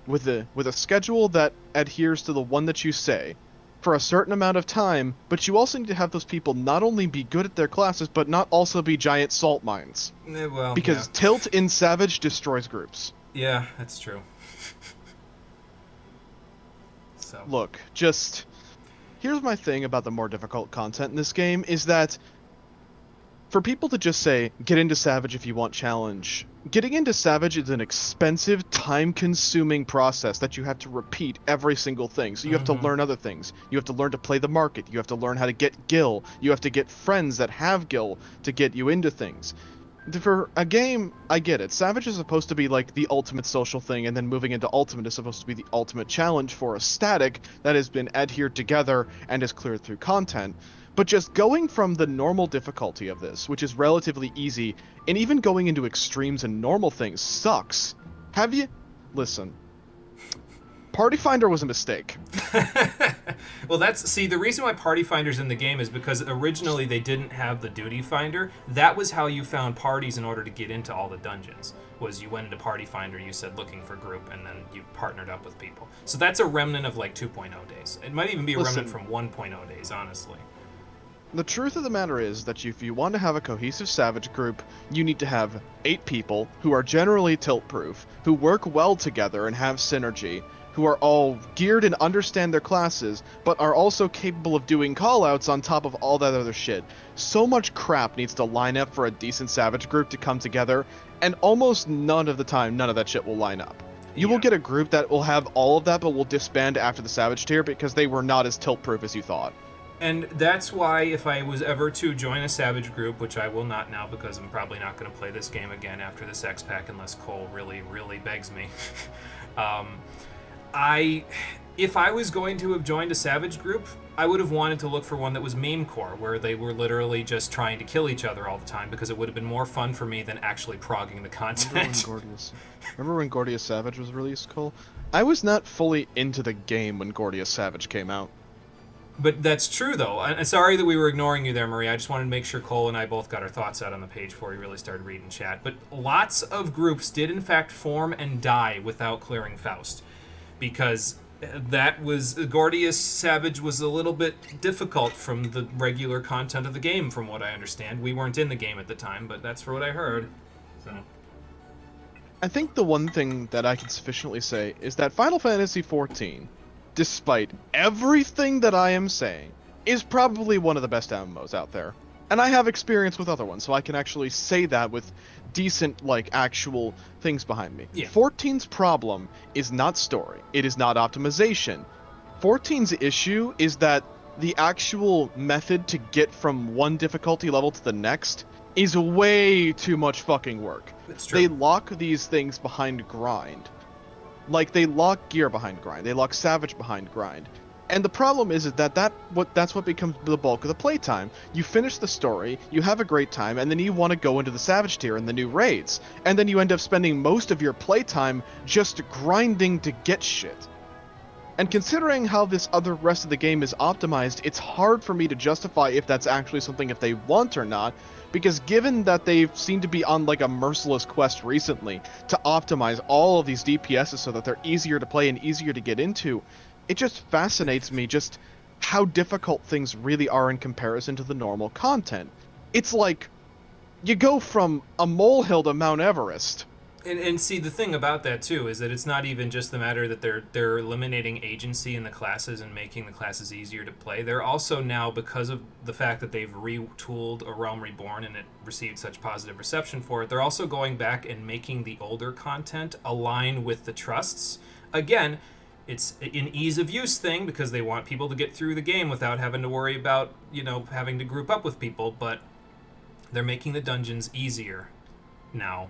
with a schedule that adheres to the one that you say for a certain amount of time, but you also need to have those people not only be good at their classes, but not also be giant salt mines. Well, because tilt in Savage destroys groups. Yeah, that's true. So look, just here's my thing about the more difficult content in this game is that for people to just say, get into Savage if you want challenge, getting into Savage is an expensive, time-consuming process that you have to repeat every single thing. So you have to learn other things. You have to learn to play the market. You have to learn how to get gil. You have to get friends that have gil to get you into things. For a game, I get it. Savage is supposed to be like the ultimate social thing, and then moving into Ultimate is supposed to be the ultimate challenge for a static that has been adhered together and is cleared through content. But just going from the normal difficulty of this, which is relatively easy, and even going into extremes and normal things sucks. Have you... Listen. Party Finder was a mistake. Well, the reason why Party Finder's in the game is because originally they didn't have the Duty Finder. That was how you found parties in order to get into all the dungeons. Was you went into Party Finder, you said looking for group, and then you partnered up with people. So that's a remnant of like 2.0 days. It might even be a remnant from 1.0 days, honestly. The truth of the matter is that if you want to have a cohesive Savage group, you need to have 8 people who are generally tilt-proof, who work well together and have synergy, who are all geared and understand their classes, but are also capable of doing callouts on top of all that other shit. So much crap needs to line up for a decent Savage group to come together, and almost none of the time, none of that shit will line up. You will get a group that will have all of that, but will disband after the Savage tier because they were not as tilt-proof as you thought. And that's why if I was ever to join a Savage group, which I will not now because I'm probably not going to play this game again after this X-Pack unless Cole really, really begs me. If I was going to have joined a Savage group, I would have wanted to look for one that was meme core, where they were literally just trying to kill each other all the time, because it would have been more fun for me than actually progging the content. Remember when Gordius Savage was released, Cole? I was not fully into the game when Gordius Savage came out. But that's true, though. And sorry that we were ignoring you there, Marie. I just wanted to make sure Cole and I both got our thoughts out on the page before we really started reading chat. But lots of groups did, in fact, form and die without clearing Faust. Because that was... Gordius Savage was a little bit difficult from the regular content of the game, from what I understand. We weren't in the game at the time, but that's for what I heard. So... I think the one thing that I can sufficiently say is that Final Fantasy XIV, despite everything that I am saying, is probably one of the best MMOs out there. And I have experience with other ones, so I can actually say that with decent, like, actual things behind me. Yeah. 14's problem is not story. It is not optimization. 14's issue is that the actual method to get from one difficulty level to the next is way too much fucking work. It's true. They lock these things behind grind. Like, they lock gear behind grind. They lock Savage behind grind. And the problem is that that's what becomes the bulk of the playtime. You finish the story, you have a great time, and then you want to go into the Savage tier in the new raids. And then you end up spending most of your playtime just grinding to get shit. And considering how this other rest of the game is optimized, it's hard for me to justify if that's actually something if they want or not, because given that they seem to be on like a merciless quest recently to optimize all of these DPSs so that they're easier to play and easier to get into, it just fascinates me just how difficult things really are in comparison to the normal content. It's like, you go from a molehill to Mount Everest. And see, the thing about that, too, is that it's not even just the matter that they're eliminating agency in the classes and making the classes easier to play. They're also now, because of the fact that they've retooled A Realm Reborn and it received such positive reception for it, they're also going back and making the older content align with the trusts. Again, it's an ease of use thing because they want people to get through the game without having to worry about, having to group up with people, but they're making the dungeons easier now.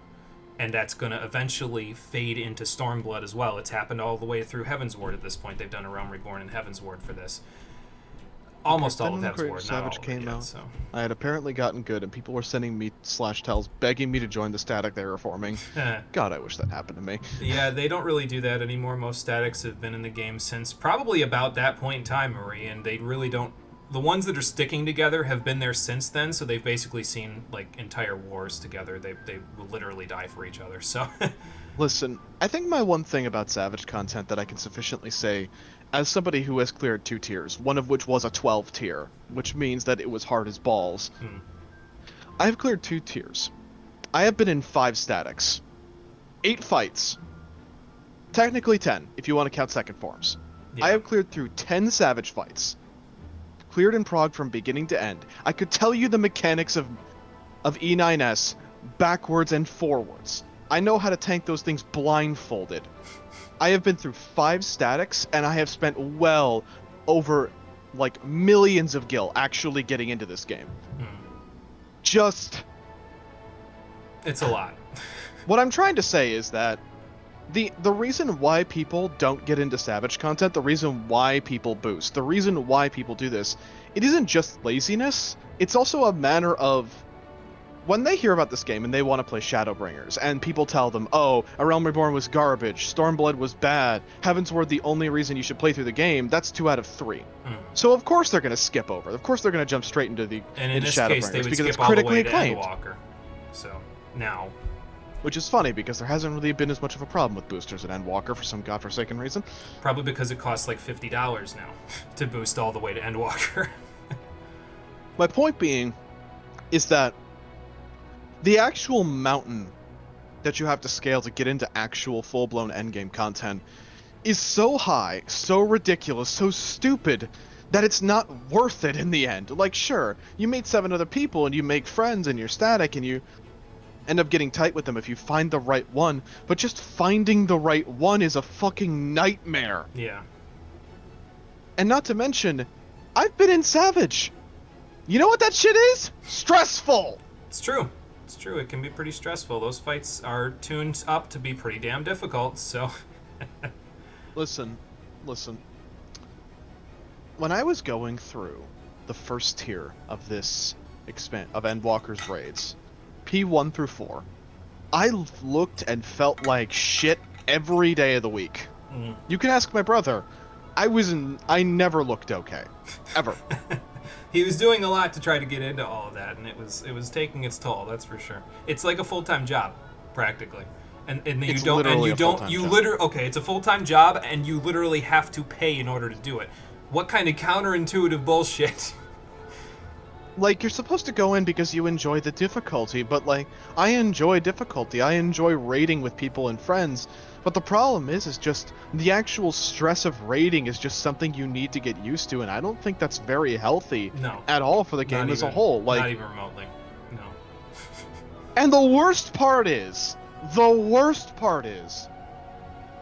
And that's going to eventually fade into Stormblood as well. It's happened all the way through Heavensward at this point. They've done A Realm Reborn and Heavensward for this. Almost all of Heavensward, not all of it came yet, out. so. I had apparently gotten good, and people were sending me /tells begging me to join the static they were forming. God, I wish that happened to me. Yeah, they don't really do that anymore. Most statics have been in the game since probably about that point in time, Marie, and they really don't... The ones that are sticking together have been there since then, so they've basically seen, like, entire wars together. They will literally die for each other, so... Listen, I think my one thing about Savage content that I can sufficiently say, as somebody who has cleared 2 tiers, one of which was a 12 tier, which means that it was hard as balls, I have cleared 2 tiers. I have been in 5 statics. 8 fights. Technically 10, if you want to count second forms. Yeah. I have cleared through 10 Savage fights. Cleared in Prague from beginning to end. I could tell you the mechanics of E9S backwards and forwards. I know how to tank those things blindfolded. I have been through 5 statics, and I have spent well over, like, millions of gil actually getting into this game. Just... It's a lot. What I'm trying to say is that the reason why people don't get into Savage content, the reason why people boost, the reason why people do this, it isn't just laziness, it's also a manner of... When they hear about this game and they want to play Shadowbringers, and people tell them, oh, A Realm Reborn was garbage, Stormblood was bad, Heavensward the only reason you should play through the game, that's 2 out of 3. So of course they're going to skip over. Of course they're going to jump straight into And in this Shadowbringers case, they would because it's skip all the critically way to acclaimed. Endwalker. So, now... Which is funny, because there hasn't really been as much of a problem with boosters at Endwalker for some godforsaken reason. Probably because it costs like $50 now to boost all the way to Endwalker. My point being is that the actual mountain that you have to scale to get into actual full-blown endgame content is so high, so ridiculous, so stupid, that it's not worth it in the end. Like, sure, you meet 7 other people and you make friends and you're static and you end up getting tight with them if you find the right one, but just finding the right one is a fucking nightmare. Yeah. And not to mention, I've been in Savage. You know what that shit is? Stressful! It's true. It's true. It can be pretty stressful. Those fights are tuned up to be pretty damn difficult, so... Listen. When I was going through the first tier of this of Endwalker's raids, P1 through 4, I looked and felt like shit every day of the week. You can ask my brother. I never looked okay. Ever. He was doing a lot to try to get into all of that, and it was taking its toll. That's for sure. It's like a full-time job, practically, and you It's don't literally a full-time job. Okay, it's a full-time job, and you literally have to pay in order to do it. What kind of counterintuitive bullshit? Like, you're supposed to go in because you enjoy the difficulty, but, like, I enjoy difficulty. I enjoy raiding with people and friends, but the problem is just the actual stress of raiding is just something you need to get used to, and I don't think that's very healthy at all for the game as a whole. Like, not even remotely. No. And the worst part is,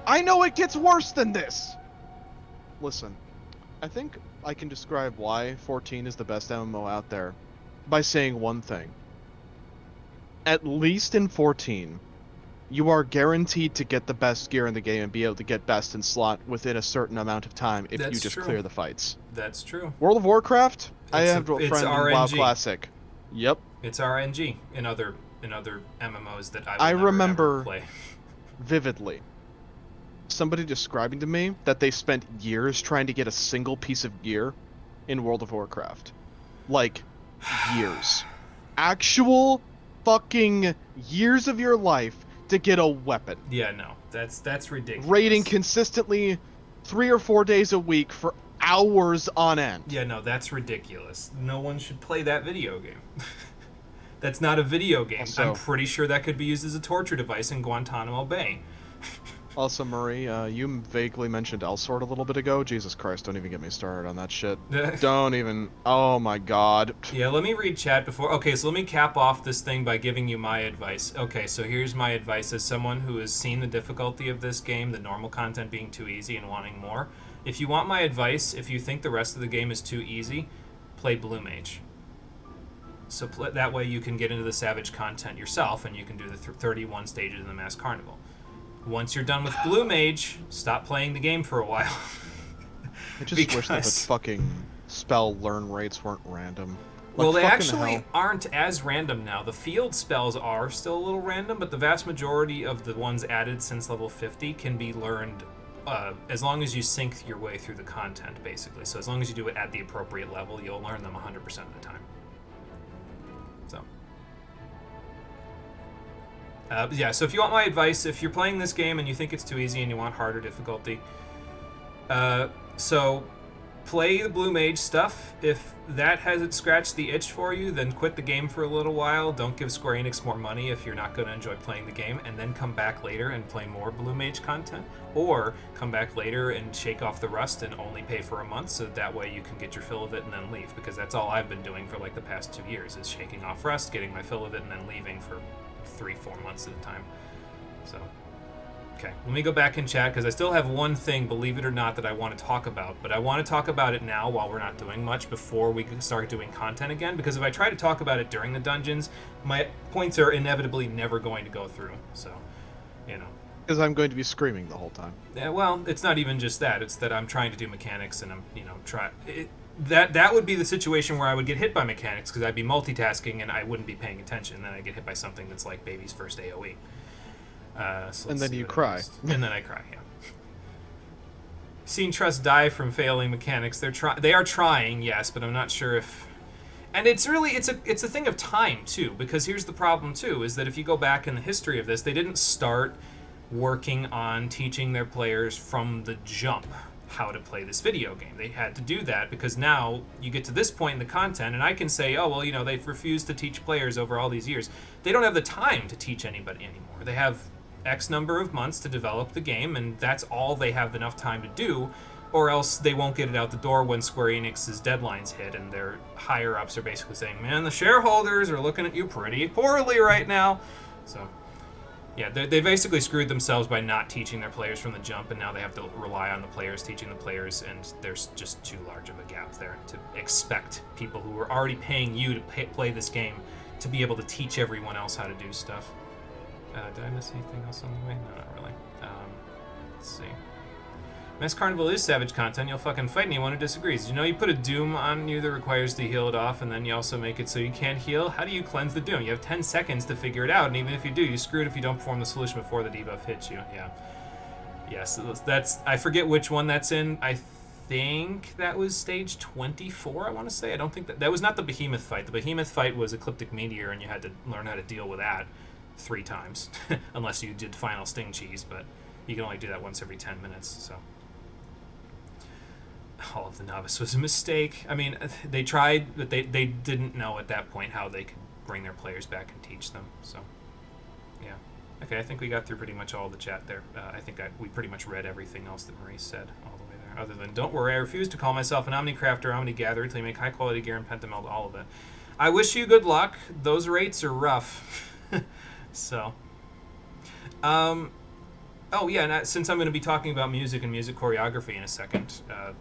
I know it gets worse than this! Listen, I think I can describe why 14 is the best MMO out there by saying one thing. At least in 14, you are guaranteed to get the best gear in the game and be able to get best in slot within a certain amount of time if you just clear the fights. That's true. World of Warcraft, I have a it's friend in RNG. WoW Classic. Yep. It's RNG in other MMOs that I will never, remember ever play. Vividly somebody describing to me that they spent years trying to get a single piece of gear in World of Warcraft. Like, years. Actual fucking years of your life to get a weapon. Yeah, no. That's ridiculous. Raiding consistently 3 or 4 days a week for hours on end. Yeah, no, that's ridiculous. No one should play that video game. That's not a video game. Also, I'm pretty sure that could be used as a torture device in Guantanamo Bay. Also, Murray, you vaguely mentioned Elsword a little bit ago. Jesus Christ, don't even get me started on that shit. Don't even... Oh my god. Yeah, let me read chat before... Okay, so let me cap off this thing by giving you my advice. Okay, so here's my advice as someone who has seen the difficulty of this game, the normal content being too easy and wanting more. If you want my advice, if you think the rest of the game is too easy, play Blue Mage. So that way you can get into the Savage content yourself, and you can do the 31 stages in the Mass Carnival. Once you're done with Blue Mage, stop playing the game for a while. I just wish that the fucking spell learn rates weren't random. Like, well, they fucking actually hell. aren't as random now. The field spells are still a little random, but the vast majority of the ones added since level 50 can be learned as long as you sync your way through the content, basically. So as long as you do it at the appropriate level, you'll learn them 100% of the time. So... yeah, so if you want my advice, if you're playing this game and you think it's too easy and you want harder difficulty, so play the Blue Mage stuff. If that hasn't scratched the itch for you, then quit the game for a little while. Don't give Square Enix more money if you're not going to enjoy playing the game, and then come back later and play more Blue Mage content. Or come back later and shake off the rust and only pay for a month, so that way you can get your fill of it and then leave. Because that's all I've been doing for like the past 2 years, is shaking off rust, getting my fill of it, and then leaving for 3-4 months at a time. So, okay, let me go back and chat, because I still have one thing, believe it or not, that I want to talk about. But I want to talk about it now while we're not doing much, before we can start doing content again, because if I try to talk about it during the dungeons, my points are inevitably never going to go through. So, you know. Because I'm going to be screaming the whole time. Yeah, well, it's not even just that. It's that I'm trying to do mechanics, and I'm, that would be the situation where I would get hit by mechanics, because I'd be multitasking and I wouldn't be paying attention, and then I get hit by something that's like baby's first AoE. So and then you cry. And then I cry, yeah. Seen Trust die from failing mechanics. They are trying, yes, but I'm not sure if... And it's a thing of time, too, because here's the problem, too, is that if you go back in the history of this, they didn't start working on teaching their players from the jump how to play this video game. They had to do that because now you get to this point in the content, and I can say, oh, well, they've refused to teach players over all these years. They don't have the time to teach anybody anymore. They have X number of months to develop the game, and that's all they have enough time to do, or else they won't get it out the door when Square Enix's deadlines hit, and their higher-ups are basically saying, man, the shareholders are looking at you pretty poorly right now. So... yeah, they basically screwed themselves by not teaching their players from the jump, and now they have to rely on the players teaching the players, and there's just too large of a gap there to expect people who are already paying you to play this game to be able to teach everyone else how to do stuff. Did I miss anything else on the way? No, not really. Let's see. Mass Carnival is Savage content. You'll fucking fight anyone who disagrees. You put a Doom on you that requires to heal it off, and then you also make it so you can't heal? How do you cleanse the Doom? You have 10 seconds to figure it out, and even if you do, you're screwed if you don't perform the solution before the debuff hits you. Yeah. Yes, that's... I forget which one that's in. I think that was stage 24, I want to say. I don't think that was not the behemoth fight. The behemoth fight was Ecliptic Meteor, and you had to learn how to deal with that 3 times, unless you did final Sting Cheese, but you can only do that once every 10 minutes, so. All of the novice was a mistake. I mean, they tried, but they didn't know at that point how they could bring their players back and teach them, so. Yeah. Okay, I think we got through pretty much all the chat there. I think we pretty much read everything else that Marie said all the way there. Other than, don't worry, I refuse to call myself an Omnicrafter or Omnigatherer until you make high-quality gear and pentameld, all of it. I wish you good luck. Those rates are rough. So. Oh, yeah, and since I'm going to be talking about music and music choreography in a second,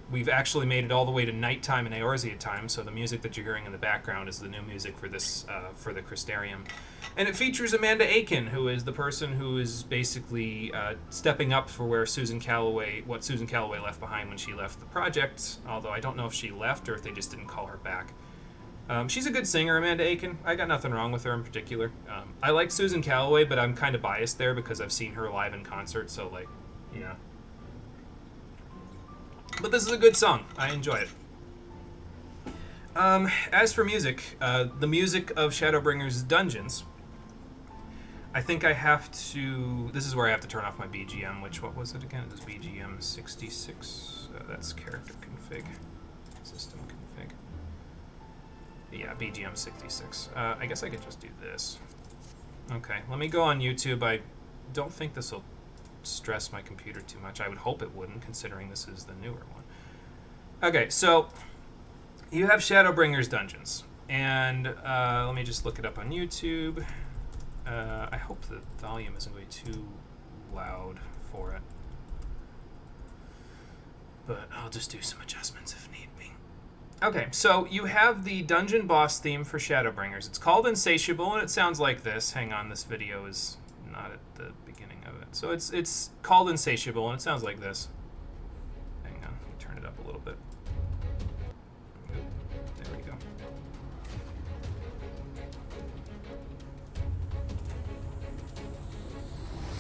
we've actually made it all the way to nighttime and Eorzea time, so the music that you're hearing in the background is the new music for this, for the Crystarium. And it features Amanda Aiken, who is the person who is basically stepping up for what Susan Calloway left behind when she left the project, although I don't know if she left or if they just didn't call her back. She's a good singer, Amanda Aiken. I got nothing wrong with her in particular. I like Susan Calloway, but I'm kind of biased there because I've seen her live in concert, so, like, yeah. But this is a good song. I enjoy it. As for music, the music of Shadowbringers Dungeons, I think I have to... This is where I have to turn off my BGM, which, what was it again? It was BGM 66. That's character config. System config. Yeah, BGM 66. I guess I could just do this. Okay, let me go on YouTube. I don't think this will stress my computer too much. I would hope it wouldn't, considering this is the newer one. Okay, so you have Shadowbringers Dungeons. And let me just look it up on YouTube. I hope the volume isn't going to be too loud for it. But I'll just do some adjustments if need be. Okay, so you have the dungeon boss theme for Shadowbringers. It's called Insatiable, and it sounds like this. Hang on, this video is not at the beginning of it. So it's called Insatiable, and it sounds like this. Hang on, let me turn it up a little bit. Oop, there we go.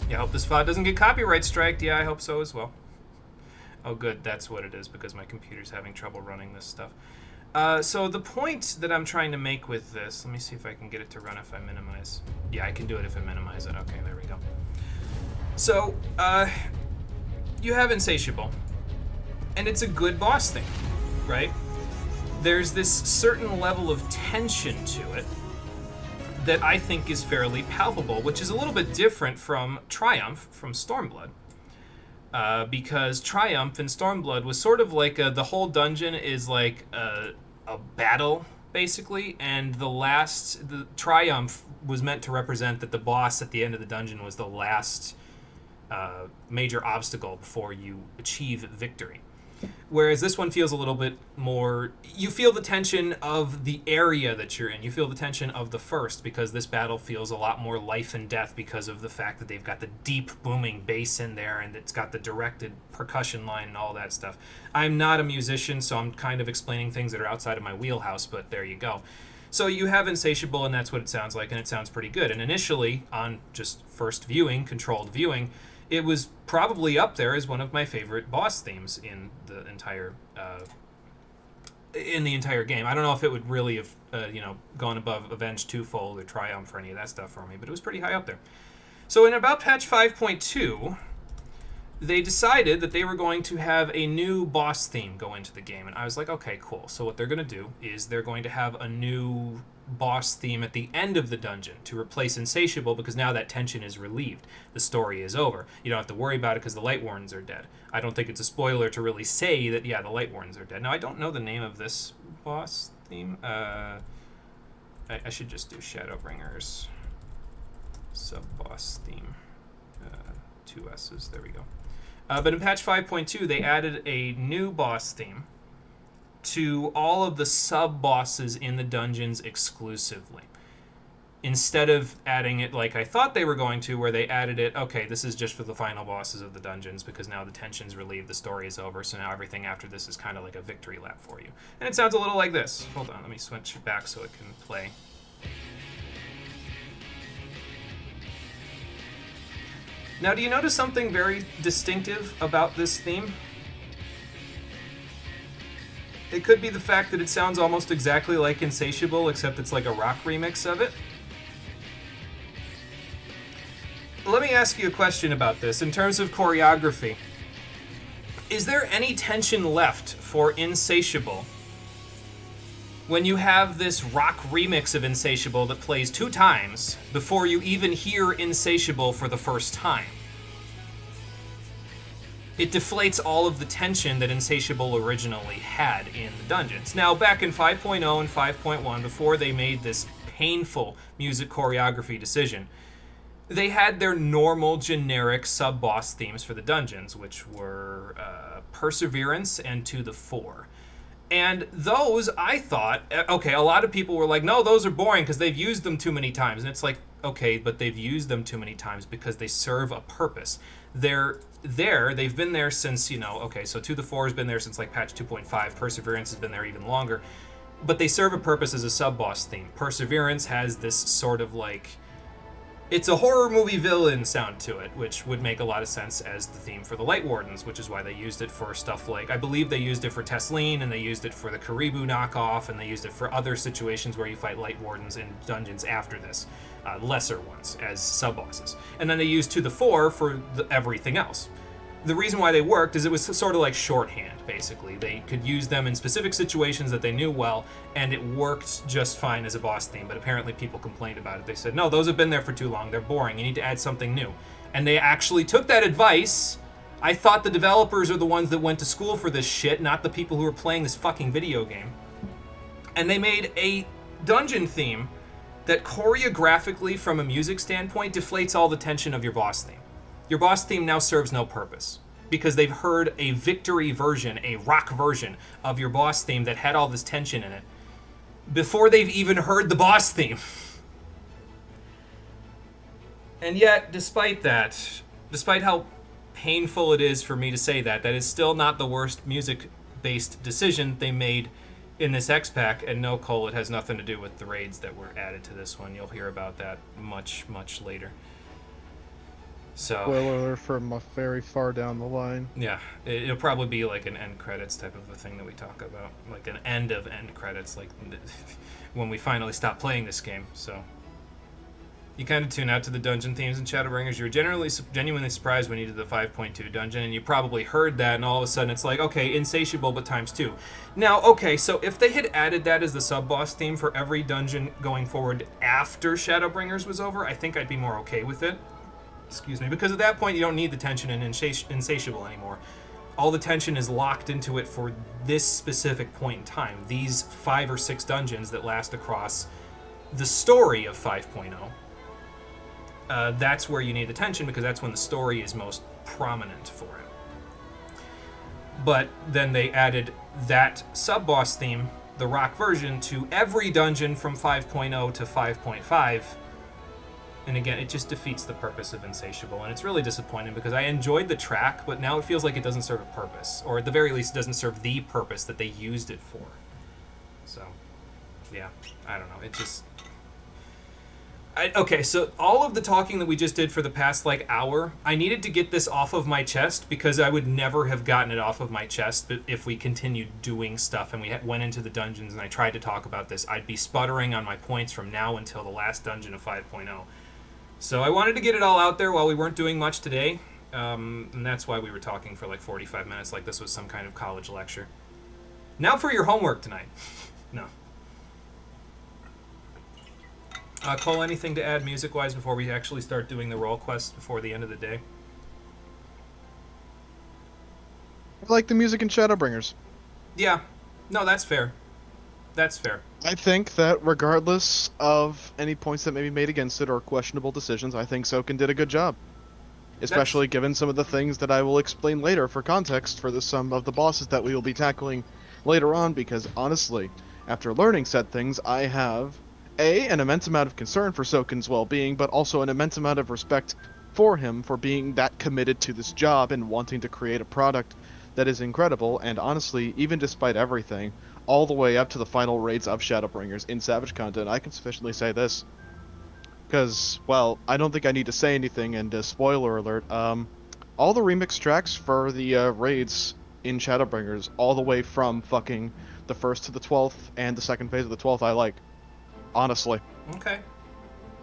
Yeah, I hope this file doesn't get copyright striked. Yeah, I hope so as well. Oh, good. That's what it is, because my computer's having trouble running this stuff. So the point that I'm trying to make with this... Let me see if I can get it to run if I minimize. Yeah, I can do it if I minimize it. Okay, there we go. So, you have Insatiable. And it's a good boss thing, right? There's this certain level of tension to it that I think is fairly palpable, which is a little bit different from Triumph, from Stormblood. Because Triumph and Stormblood was sort of like the whole dungeon is like a battle, basically, and the Triumph was meant to represent that the boss at the end of the dungeon was the last major obstacle before you achieve victory. Whereas this one feels a little bit more... You feel the tension of the area that you're in. You feel the tension of the first, because this battle feels a lot more life and death because of the fact that they've got the deep booming bass in there, and it's got the directed percussion line and all that stuff. I'm not a musician, so I'm kind of explaining things that are outside of my wheelhouse, but there you go. So you have Insatiable, and that's what it sounds like, and it sounds pretty good. And initially, on just first viewing, controlled viewing, it was probably up there as one of my favorite boss themes in the entire game. I don't know if it would really have gone above Avenge Twofold or Triumph or any of that stuff for me, but it was pretty high up there. So in about patch 5.2, they decided that they were going to have a new boss theme go into the game, and I was like, okay, cool. So what they're going to do is they're going to have a new boss theme at the end of the dungeon to replace Insatiable, because now that tension is relieved. The story is over. You don't have to worry about it because the Light Wardens are dead. I don't think it's a spoiler to really say that, yeah, the Light Wardens are dead. Now, I don't know the name of this boss theme. I should just do Shadowbringers sub-boss theme. 2 S's. There we go. But in patch 5.2, they added a new boss theme to all of the sub-bosses in the dungeons exclusively. Instead of adding it like I thought they were going to, where they added it, okay, this is just for the final bosses of the dungeons, because now the tension's relieved, the story is over, so now everything after this is kind of like a victory lap for you. And it sounds a little like this. Hold on, let me switch it back so it can play. Now, do you notice something very distinctive about this theme? It could be the fact that it sounds almost exactly like Insatiable, except it's like a rock remix of it. Let me ask you a question about this in terms of choreography. Is there any tension left for Insatiable when you have this rock remix of Insatiable that plays 2 times before you even hear Insatiable for the first time? It deflates all of the tension that Insatiable originally had in the dungeons. Now, back in 5.0 and 5.1, before they made this painful music choreography decision, they had their normal, generic sub-boss themes for the dungeons, which were Perseverance and To the Fore. And those, I thought, okay, a lot of people were like, no, those are boring because they've used them too many times. And it's like, okay, but they've used them too many times because they serve a purpose. They've been there since, okay, so To the Fore has been there since like patch 2.5, Perseverance has been there even longer, but they serve a purpose as a sub-boss theme. Perseverance has this sort of like, it's a horror movie villain sound to it, which would make a lot of sense as the theme for the Light Wardens, which is why they used it for stuff like, I believe they used it for Tesleen, and they used it for the Karibu knockoff, and they used it for other situations where you fight Light Wardens in dungeons after this, lesser ones, as sub-bosses. And then they used To the Fore for everything else. The reason why they worked is it was sort of like shorthand, basically. They could use them in specific situations that they knew well, and it worked just fine as a boss theme, but apparently people complained about it. They said, no, those have been there for too long, they're boring, you need to add something new. And they actually took that advice. I thought the developers are the ones that went to school for this shit, not the people who are playing this fucking video game. And they made a dungeon theme that choreographically, from a music standpoint, deflates all the tension of your boss theme. Your boss theme now serves no purpose because they've heard a victory version, a rock version of your boss theme that had all this tension in it before they've even heard the boss theme. And yet, despite that, despite how painful it is for me to say that, that is still not the worst music-based decision they made in this X-Pack. And no, Cole, it has nothing to do with the raids that were added to this one. You'll hear about that much, much later. So, spoiler alert from very far down the line. Yeah, it'll probably be like an end credits type of a thing that we talk about. Like an end of end credits, like when we finally stop playing this game. So, you kind of tune out to the dungeon themes in Shadowbringers. You're genuinely surprised when you did the 5.2 dungeon, and you probably heard that, and all of a sudden it's like, okay, Insatiable, but times 2. Now, okay, so if they had added that as the sub-boss theme for every dungeon going forward after Shadowbringers was over, I think I'd be more okay with it. Excuse me, because at that point you don't need the tension in Insatiable anymore. All the tension is locked into it for this specific point in time. These 5 or 6 dungeons that last across the story of 5.0. That's where you need the tension because that's when the story is most prominent for it. But then they added that sub-boss theme, the rock version, to every dungeon from 5.0 to 5.5. And again, it just defeats the purpose of Insatiable, and it's really disappointing because I enjoyed the track, but now it feels like it doesn't serve a purpose, or at the very least, it doesn't serve the purpose that they used it for. So, yeah, I don't know. It just... okay, so all of the talking that we just did for the past, hour, I needed to get this off of my chest because I would never have gotten it off of my chest if we continued doing stuff and we went into the dungeons and I tried to talk about this. I'd be sputtering on my points from now until the last dungeon of 5.0. So I wanted to get it all out there while we weren't doing much today, and that's why we were talking for 45 minutes like this was some kind of college lecture. Now for your homework tonight. No. Cole, anything to add music-wise before we actually start doing the role quest before the end of the day? I like the music in Shadowbringers. Yeah. No, that's fair. That's fair. I think that regardless of any points that may be made against it or questionable decisions, I think Soken did a good job. Especially given some of the things that I will explain later for context for some of the bosses that we will be tackling later on, because honestly, after learning said things, I have an immense amount of concern for Soken's well-being, but also an immense amount of respect for him for being that committed to this job and wanting to create a product that is incredible, and honestly, even despite everything, all the way up to the final raids of Shadowbringers in Savage content, I can sufficiently say this. Because, well, I don't think I need to say anything, and spoiler alert, all the remix tracks for the raids in Shadowbringers, all the way from fucking the first to the 12th and the second phase of the 12th I like. Honestly. Okay.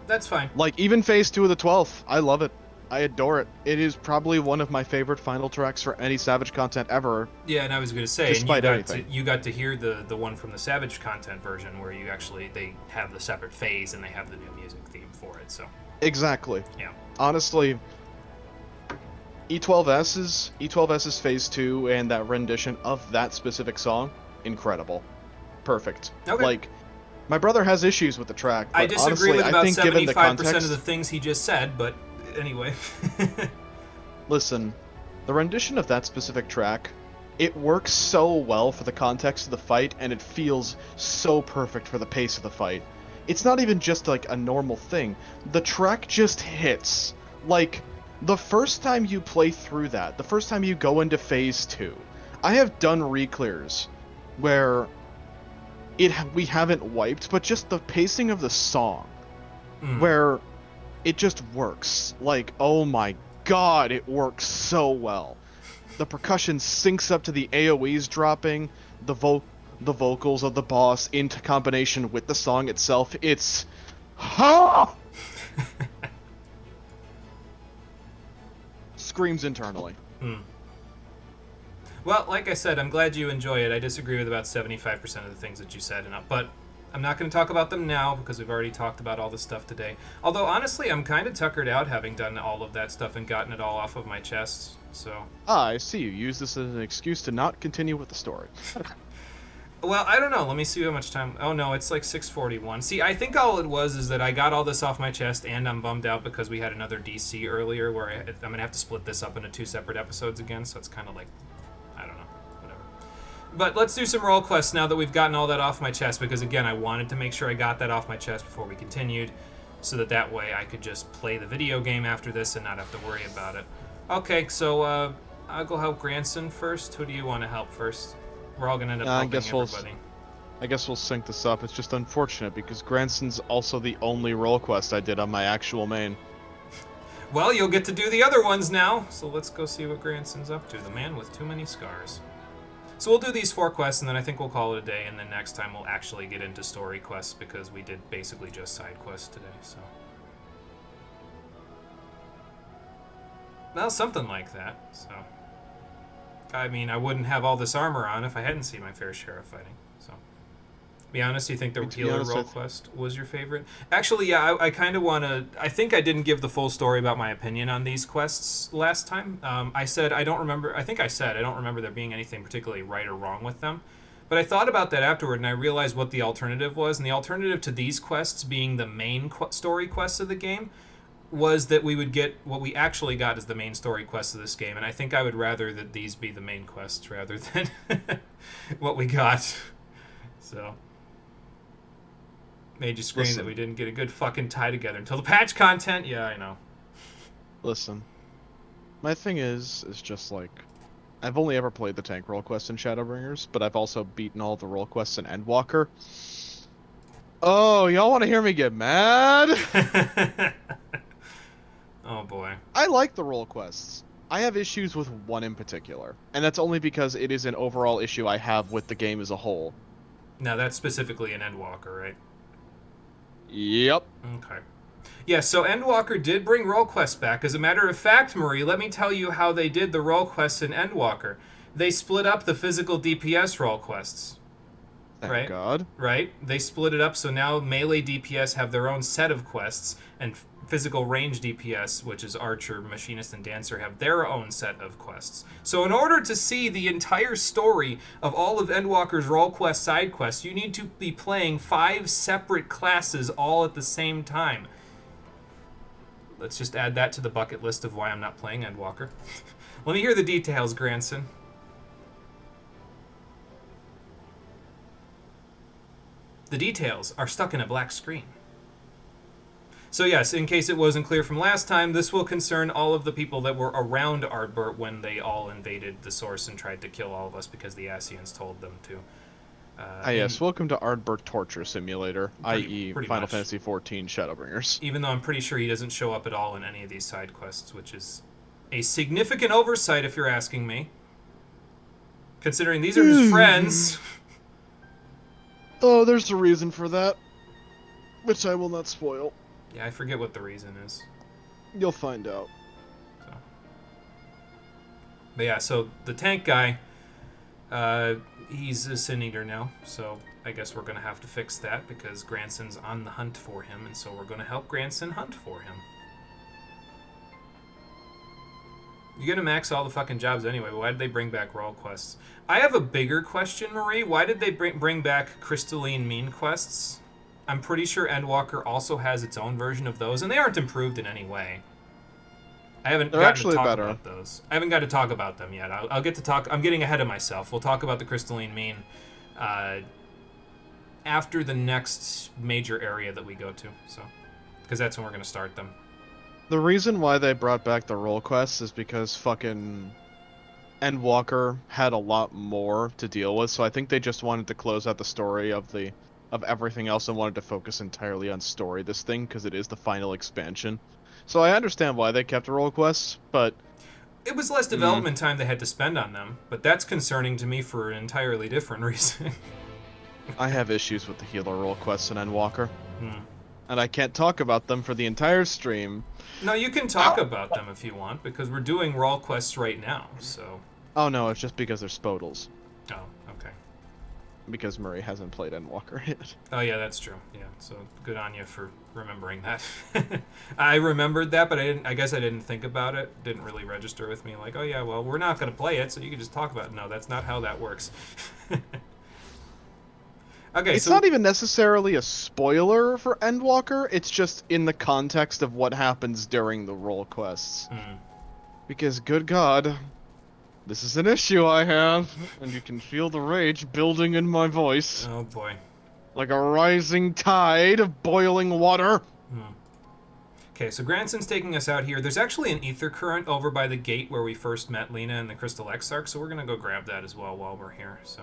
That's fine. Like, even phase 2 of the 12th, I love it. I adore it. It is probably one of my favorite final tracks for any Savage content ever. Yeah, and I was going to say, Despite and anything. you got to hear the one from the Savage content version where they have the separate phase and they have the new music theme for it. So Exactly. yeah. Honestly, E12S's phase 2 and that rendition of that specific song, incredible. Perfect. Okay. Like, my brother has issues with the track, but I disagree honestly, with I about think given the 75% context, of the things he just said, but anyway. listen, the rendition of that specific track, it works so well for the context of the fight, and it feels so perfect for the pace of the fight. It's not even just like a normal thing. The track just hits. Like, the first time you play through that, the first time you go into phase 2, I have done reclears where we haven't wiped, but just the pacing of the song, where it just works. Like, oh my god, it works so well. The percussion syncs up to the AoEs dropping, the vocals of the boss into combination with the song itself. It's... Ha! Screams internally. Well, like I said, I'm glad you enjoy it. I disagree with about 75% of the things that you said, but I'm not going to talk about them now because we've already talked about all this stuff today. Although, honestly, I'm kind of tuckered out having done all of that stuff and gotten it all off of my chest, so... Ah, I see. You use this as an excuse to not continue with the story. Well, I don't know. Let me see how much time... Oh, no, it's like 6:41. See, I think all it was is that I got all this off my chest, and I'm bummed out because we had another DC earlier where I'm going to have to split this up into 2 separate episodes again, so it's kind of like... I don't know. Whatever. But let's do some role quests now that we've gotten all that off my chest, because, again, I wanted to make sure I got that off my chest before we continued, so that way I could just play the video game after this and not have to worry about it. Okay, so I'll go help Granson first. Who do you want to help first? We're all going to end up helping everybody. I guess we'll sync this up. It's just unfortunate because Granson's also the only role quest I did on my actual main. Well, you'll get to do the other ones now. So let's go see what Granson's up to. The man with too many scars. So we'll do these 4 quests, and then I think we'll call it a day, and then next time we'll actually get into story quests because we did basically just side quests today, so... Well, something like that, so... I mean, I wouldn't have all this armor on if I hadn't seen my fair share of fighting, so... Be honest, you think the healer role quest was your favorite? Actually, yeah, I kind of want to... I think I didn't give the full story about my opinion on these quests last time. I said I don't remember... I think I said I don't remember there being anything particularly right or wrong with them. But I thought about that afterward, and I realized what the alternative was. And the alternative to these quests being the main story quests of the game was that we would get... What we actually got is the main story quests of this game. And I think I would rather that these be the main quests rather than what we got. So... Made you scream that we didn't get a good fucking tie together until the patch content. Yeah, I know. Listen, my thing is just like, I've only ever played the tank role quest in Shadowbringers, but I've also beaten all the role quests in Endwalker. Oh, y'all want to hear me get mad? Oh boy. I like the role quests. I have issues with one in particular, and that's only because it is an overall issue I have with the game as a whole. Now that's specifically an Endwalker, right? Yep. Okay. Yeah, so Endwalker did bring role quests back. As a matter of fact, Marie, let me tell you how they did the role quests in Endwalker. They split up the physical DPS role quests. Thank God. Right? They split it up, so now melee DPS have their own set of quests, and physical range DPS, which is Archer, Machinist, and Dancer, have their own set of quests. So in order to see the entire story of all of Endwalker's role quest side quests, you need to be playing 5 separate classes all at the same time. Let's just add that to the bucket list of why I'm not playing Endwalker. Let me hear the details, Granson. The details are stuck in a black screen. So yes, in case it wasn't clear from last time, this will concern all of the people that were around Ardbert when they all invaded the Source and tried to kill all of us because the Ascians told them to. Yes, welcome to Ardbert Torture Simulator, i.e. pretty Final much. Fantasy XIV Shadowbringers. Even though I'm pretty sure he doesn't show up at all in any of these side quests, which is a significant oversight if you're asking me. Considering these are his friends. Oh, there's a reason for that, which I will not spoil. Yeah, I forget what the reason is. You'll find out. So. But yeah, so the tank guy, he's a Sin Eater now, so I guess we're going to have to fix that because Granson's on the hunt for him, and so we're going to help Granson hunt for him. You're going to max all the fucking jobs anyway, but why did they bring back Royal Quests? I have a bigger question, Marie. Why did they bring back Crystalline Mean Quests? I'm pretty sure Endwalker also has its own version of those, and they aren't improved in any way. I haven't They're gotten actually to talk better. about those. I haven't got to talk about them yet. I'll get to talk. I'm getting ahead of myself. We'll talk about the Crystalline Mean after the next major area that we go to, so because that's when we're going to start them. The reason why they brought back the role quests is because fucking Endwalker had a lot more to deal with, so I think they just wanted to close out the story of everything else and wanted to focus entirely on story this thing because it is the final expansion. So I understand why they kept the role quests, but It was less development time they had to spend on them, but that's concerning to me for an entirely different reason. I have issues with the healer role quests in Endwalker. Hmm. And I can't talk about them for the entire stream. No, you can talk about them if you want, because we're doing Raw quests right now, so... Oh no, it's just because they're Spodals. Oh, okay. Because Murray hasn't played Endwalker yet. Oh, yeah, that's true. Yeah, so good on you for remembering that. I remembered that, but I guess I didn't think about it. Didn't really register with me, like, oh yeah, well, we're not going to play it, so you can just talk about it. No, that's not how that works. Okay, It's so... not even necessarily a spoiler for Endwalker, it's just in the context of what happens during the role quests. Because, good God, this is an issue I have, and you can feel the rage building in my voice. Oh, boy. Like a rising tide of boiling water. Okay, so Granson's taking us out here. There's actually an ether current over by the gate where we first met Lena and the Crystal Exarch, so we're going to go grab that as well while we're here, so...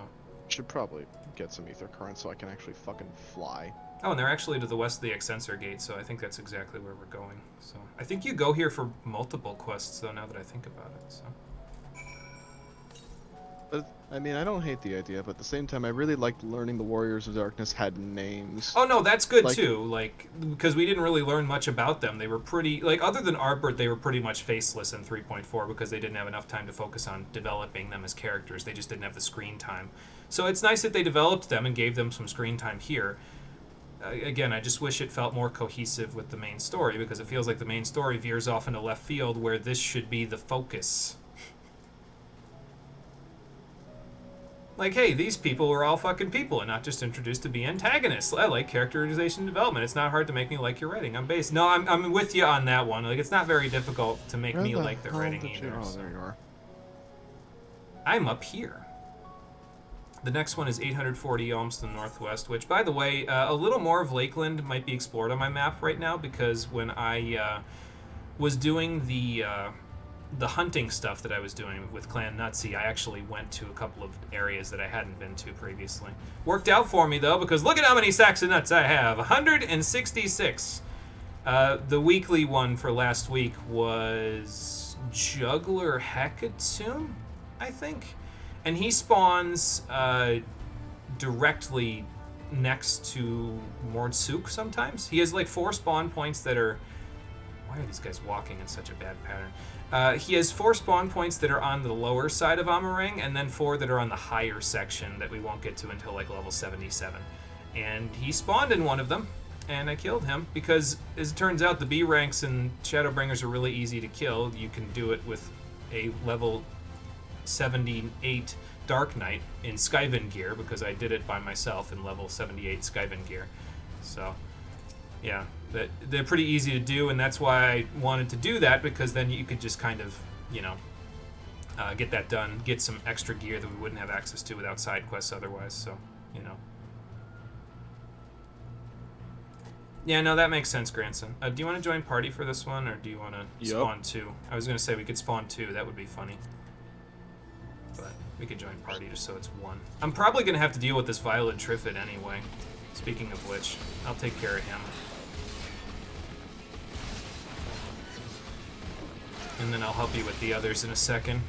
Should probably get some ether current so I can actually fucking fly. Oh, and they're actually to the west of the Extensor Gate, so I think that's exactly where we're going. So I think you go here for multiple quests, though, now that I think about it, so... But, I mean, I don't hate the idea, but at the same time, I really liked learning the Warriors of Darkness had names. Oh, no, that's good, too, like, because we didn't really learn much about them. They were pretty, like, other than Arbert, they were pretty much faceless in 3.4 because they didn't have enough time to focus on developing them as characters. They just didn't have the screen time. So it's nice that they developed them and gave them some screen time here. Again, I just wish it felt more cohesive with the main story, because it feels like the main story veers off into left field where this should be the focus. Like, hey, these people were all fucking people and not just introduced to be antagonists. I like characterization development. It's not hard to make me like your writing. I'm based. No, I'm with you on that one. Like, it's not very difficult to make me like the writing either. Oh, there you are. I'm up here. The next one is 840 ohms to the northwest, which, by the way, a little more of Lakeland might be explored on my map right now, because when I was doing the hunting stuff that I was doing with Clan Nutsy, I actually went to a couple of areas that I hadn't been to previously. Worked out for me, though, because look at how many sacks of nuts I have. 166. The weekly one for last week was Juggler Hekatum, I think. And he spawns directly next to Mordsuk sometimes. He has like 4 spawn points that are... Why are these guys walking in such a bad pattern? He has 4 spawn points that are on the lower side of Amarang, and then 4 that are on the higher section that we won't get to until like level 77. And he spawned in one of them, and I killed him, because as it turns out, the B ranks in Shadowbringers are really easy to kill. You can do it with a level 78 Dark Knight in Skyven gear, because I did it by myself in level 78 Skyven gear. So, yeah, they're pretty easy to do, and that's why I wanted to do that, because then you could just kind of, you know, get that done, get some extra gear that we wouldn't have access to without side quests otherwise, so, you know. Yeah, no, that makes sense, Granson. Do you want to join party for this one, or do you want to spawn 2? I was going to say we could spawn 2, that would be funny. But we could join party just so it's 1. I'm probably going to have to deal with this Violet Triffid anyway. Speaking of which, I'll take care of him. And then I'll help you with the others in a second.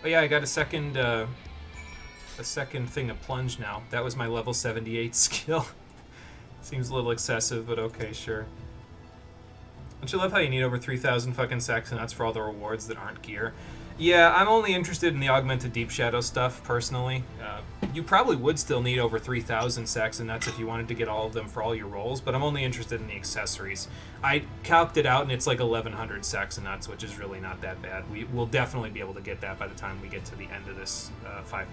Oh yeah, I got a second thing of plunge now. That was my level 78 skill. Seems a little excessive, but okay, sure. Don't you love how you need over 3,000 fucking sacks and nuts for all the rewards that aren't gear? Yeah, I'm only interested in the augmented deep shadow stuff, personally. You probably would still need over 3,000 sacks and nuts if you wanted to get all of them for all your rolls, but I'm only interested in the accessories. I calced it out, and it's like 1,100 sacks and nuts, which is really not that bad. We'll definitely be able to get that by the time we get to the end of this 5.0.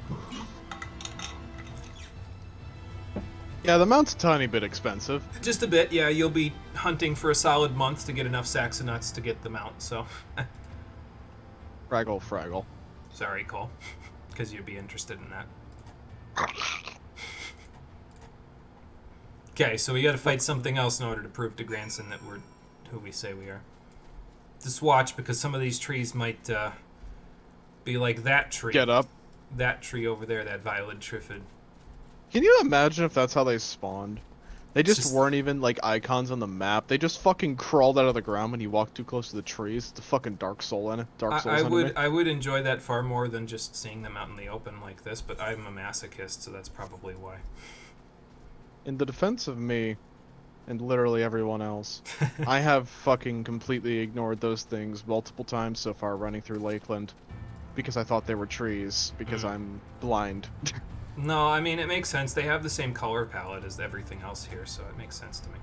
So. Yeah, the mount's a tiny bit expensive. Just a bit, yeah. You'll be hunting for a solid month to get enough sacks and nuts to get the mount, so... Fraggle. Sorry, Cole. Because you'd be interested in that. Okay, so we gotta fight something else in order to prove to Granson that we're who we say we are. Just watch, because some of these trees might be like that tree. Get up. That tree over there, that violet triffid. Can you imagine if that's how they spawned? They just Just- weren't even, like, icons on the map. They just fucking crawled out of the ground when you walked too close to the trees. It's a fucking Dark Souls enemy. I would enjoy that far more than just seeing them out in the open like this, but I'm a masochist, so that's probably why. In the defense of me, and literally everyone else, I have fucking completely ignored those things multiple times so far running through Lakeland. Because I thought they were trees, because I'm blind. No, I mean, it makes sense. They have the same color palette as everything else here, so it makes sense to me.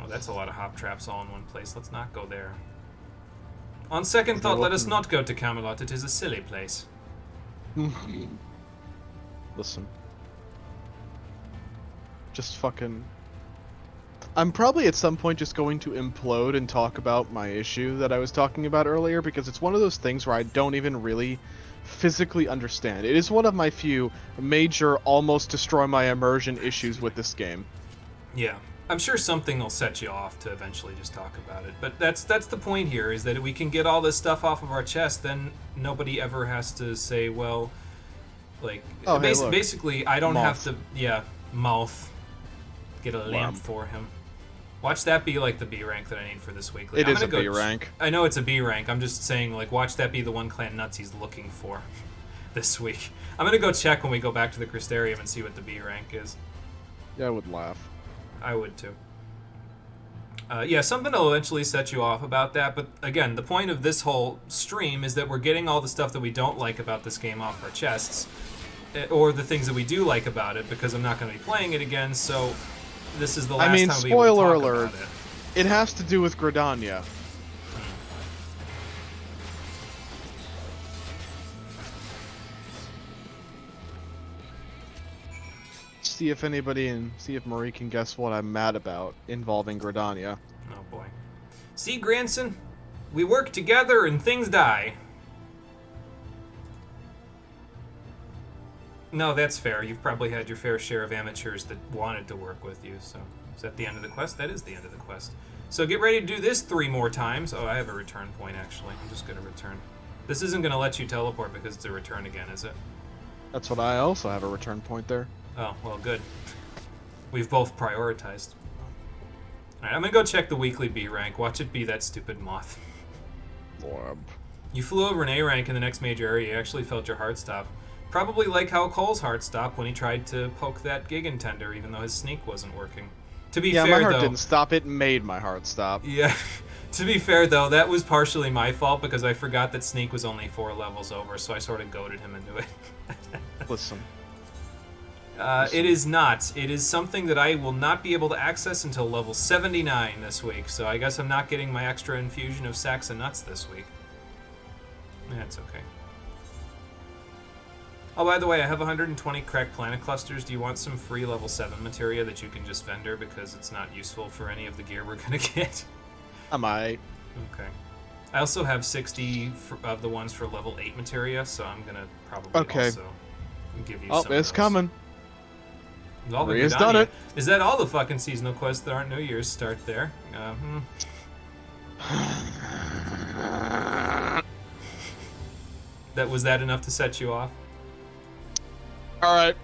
Oh, that's a lot of hop traps all in one place. Let's not go there. On second thought, let us not go to Camelot. It is a silly place. Listen. Just fucking... I'm probably at some point just going to implode and talk about my issue that I was talking about earlier, because it's one of those things where I don't even really physically understand. It is one of my few major almost destroy my immersion issues with this game. Yeah. I'm sure something will set you off to eventually just talk about it. But that's the point here, is that if we can get all this stuff off of our chest, then nobody ever has to say, well, like, Oh, hey, look. basically, I don't Moth. have to, yeah, mouth, get a lamp for him. Watch that be, like, the B rank that I need for this week. Like, It is a B rank. I know it's a B rank. I'm just saying, like, watch that be the one clan nuts he's looking for this week. I'm gonna go check when we go back to the Crystarium and see what the B rank is. Yeah, I would laugh. I would too. Yeah, something will eventually set you off about that, but again, the point of this whole stream is that we're getting all the stuff that we don't like about this game off our chests, or the things that we do like about it, because I'm not going to be playing it again, so this is the last time we will spoiler talk alert, about it. it has to do with Gridania. See if Marie can guess what I'm mad about involving Gridania. Oh boy. See, Granson? We work together and things die. No, that's fair. You've probably had your fair share of amateurs that wanted to work with you, so... Is that the end of the quest? That is the end of the quest. So get ready to do this 3 more times. Oh, I have a return point, actually. I'm just going to return. This isn't going to let you teleport because it's a return again, is it? That's what I also have a return point there. Oh, well, good. We've both prioritized. Alright, I'm gonna go check the weekly B rank. Watch it be that stupid moth. Lord. You flew over an A rank in the next major area. You actually felt your heart stop. Probably like how Cole's heart stopped when he tried to poke that Gigantender, even though his sneak wasn't working. To be Yeah, fair, my heart though, didn't stop. It made my heart stop. Yeah. To be fair, though, that was partially my fault because I forgot that sneak was only 4 levels over, so I sort of goaded him into it. Listen. It is not. It is something that I will not be able to access until level 79 this week, so I guess I'm not getting my extra infusion of sacks and nuts this week. That's okay. Oh, by the way, I have 120 cracked planet clusters. Do you want some free level 7 materia that you can just vendor because it's not useful for any of the gear we're gonna get? I might. Okay. I also have 60 of the ones for level 8 materia, so I'm gonna probably also give you some of Oh, it's those. coming. All the Maria's Gridania. done it. Is that all the fucking seasonal quests that aren't New Year's start there? Was that enough to set you off? Alright,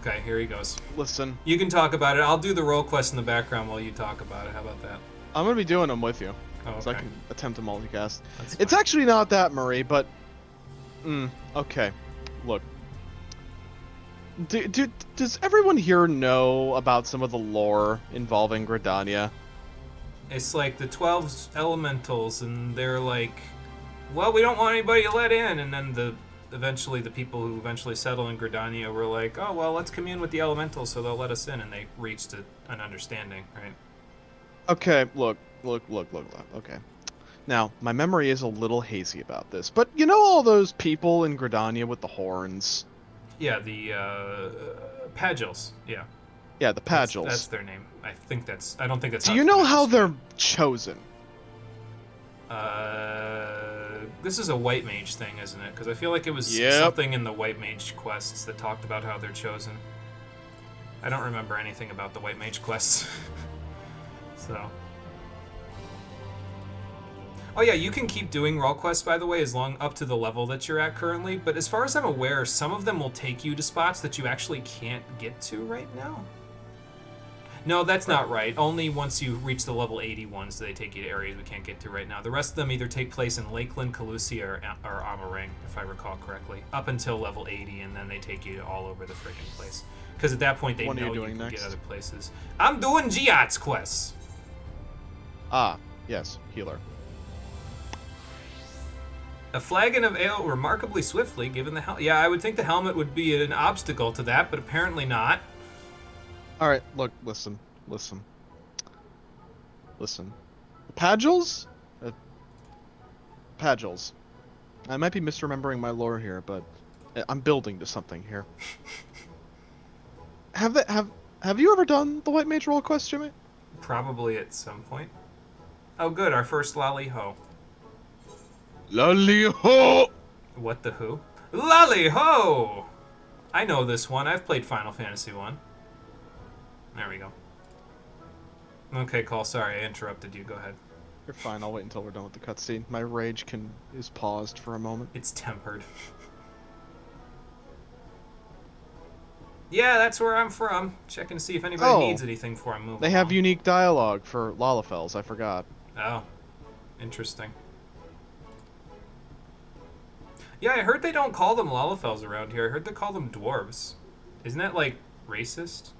Okay, here he goes. listen. You can talk about it. I'll do the role quest in the background while you talk about it. How about that? I'm gonna be doing them with you. Oh, so I okay. can attempt to multicast. That's It's fine. actually not that, Marie, but... okay. Look. Does everyone here know about some of the lore involving Gridania? It's like the 12 elementals, and they're like, well, we don't want anybody to let in. And then eventually the people who eventually settle in Gridania were like, oh, well, let's commune with the elementals so they'll let us in. And they reached an understanding, right? Okay, look. Okay. Now, my memory is a little hazy about this, but you know all those people in Gridania with the horns? Yeah, the Pagils. Yeah. Yeah, the Pagils. That's their name. I don't think that's Do how you it's know how pronounced, they're chosen? This is a white mage thing, isn't it? Because I feel like it was Yep. something in the white mage quests that talked about how they're chosen. I don't remember anything about the white mage quests. So. Oh yeah, you can keep doing role quests, by the way, as long up to the level that you're at currently. But as far as I'm aware, some of them will take you to spots that you actually can't get to right now. No, that's not right. Only once you reach the level 80 ones do they take you to areas we can't get to right now. The rest of them either take place in Lakeland, Calusia, or Amarang, if I recall correctly, up until level 80, and then they take you all over the friggin' place. Because at that point, they What are you know you doing can next? get other places. I'm doing Giat's quests. Ah, yes, healer. A flagon of ale remarkably swiftly, given the helmet. Yeah, I would think the helmet would be an obstacle to that, but apparently not. Alright, look, listen. The Pagils? Pagils. I might be misremembering my lore here, but I'm building to something here. Have you ever done the White Mage role quest, Jimmy? Probably at some point. Oh, good, our first Lolly Ho. Lolly ho! What the who? Lolly Ho! I know this one. I've played Final Fantasy 1. There we go. Okay, Cole, sorry, I interrupted you. Go ahead. You're fine, I'll wait until we're done with the cutscene. My rage is paused for a moment. It's tempered. Yeah, that's where I'm from. Checking to see if anybody needs anything before I move They have along. unique dialogue for Lalafels, I forgot. Oh, interesting. Yeah, I heard they don't call them Lalafels around here. I heard they call them dwarves. Isn't that, like, racist?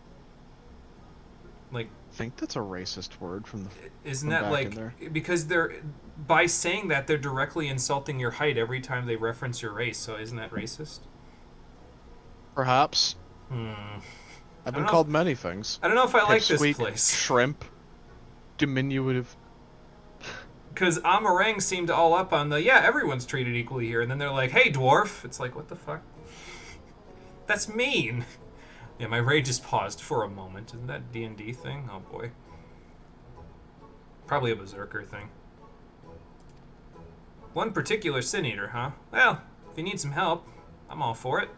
Like, I think that's a racist word from the... isn't from that, back like, in there. because they're, by saying that, they're directly insulting your height every time they reference your race, so isn't that racist? Perhaps. I've been called many things. I don't know if I like this Pipsqueak, place. Shrimp. Diminutive. Because Amarang seemed all up on the, yeah, everyone's treated equally here, and then they're like, hey, dwarf. It's like, what the fuck? That's mean. Yeah, my rage is paused for a moment. Isn't that D&D thing? Oh, boy. Probably a berserker thing. One particular Sin Eater, huh? Well, if you need some help, I'm all for it.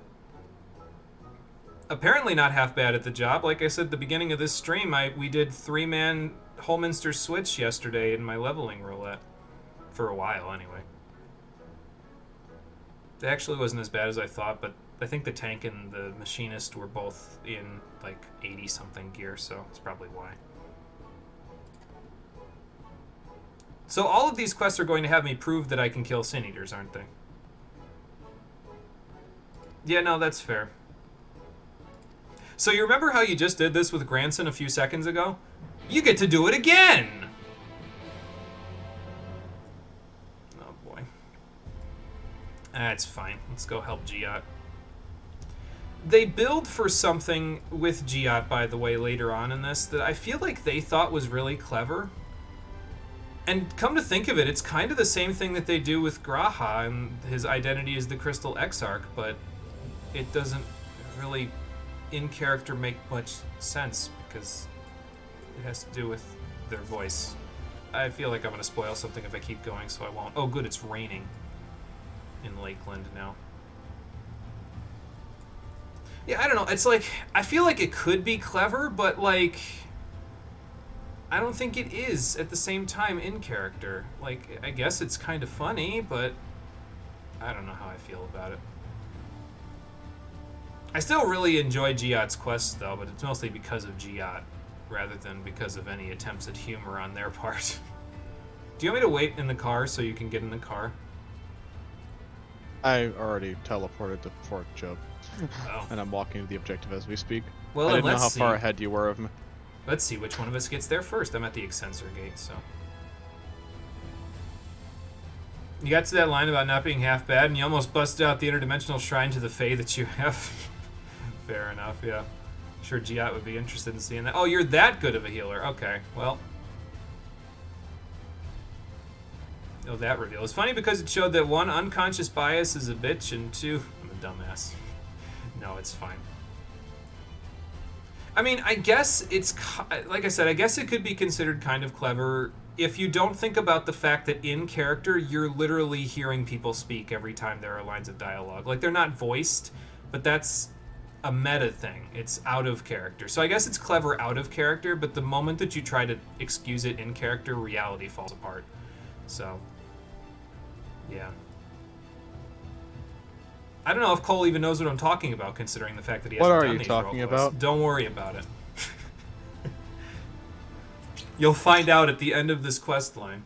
Apparently not half bad at the job. Like I said at the beginning of this stream, we did 3-man Holminster switch yesterday in my leveling roulette. For a while, anyway. It actually wasn't as bad as I thought, but I think the tank and the machinist were both in, like, 80-something gear, so that's probably why. So all of these quests are going to have me prove that I can kill Sin Eaters, aren't they? Yeah, no, that's fair. So you remember how you just did this with Granson a few seconds ago? You get to do it again! Oh boy. That's fine. Let's go help Giat. They build for something with Giat, by the way, later on in this, that I feel like they thought was really clever. And come to think of it, it's kind of the same thing that they do with Graha, and his identity is the Crystal Exarch, but it doesn't really, in character, make much sense, because it has to do with their voice. I feel like I'm going to spoil something if I keep going, so I won't. Oh, good, it's raining in Lakeland now. Yeah, I don't know. It's like, I feel like it could be clever, but, like, I don't think it is at the same time in character. Like, I guess it's kind of funny, but I don't know how I feel about it. I still really enjoy Giat's quests, though, but it's mostly because of Giat, rather than because of any attempts at humor on their part. Do you want me to wait in the car so you can get in the car? I already teleported to Fort Job, Oh. and I'm walking to the objective as we speak. Well, I then didn't know let's how see. far ahead you were of me. Let's see which one of us gets there first. I'm at the Extensor gate, so. You got to that line about not being half bad, and you almost busted out the interdimensional shrine to the Fae that you have. Fair enough, yeah. Sure, Giat would be interested in seeing that. Oh, you're that good of a healer. Okay, well. Oh, that reveal. It's funny because it showed that 1, unconscious bias is a bitch, and 2, I'm a dumbass. No, it's fine. I mean, I guess it's, like I said, I guess it could be considered kind of clever if you don't think about the fact that in character, you're literally hearing people speak every time there are lines of dialogue. Like, they're not voiced, but that's a meta thing. It's out of character. So I guess it's clever out of character, but the moment that you try to excuse it in character, reality falls apart. So, yeah. I don't know if Cole even knows what I'm talking about, considering the fact that he hasn't What are done you these talking role quests. about? Don't worry about it. You'll find out at the end of this quest line.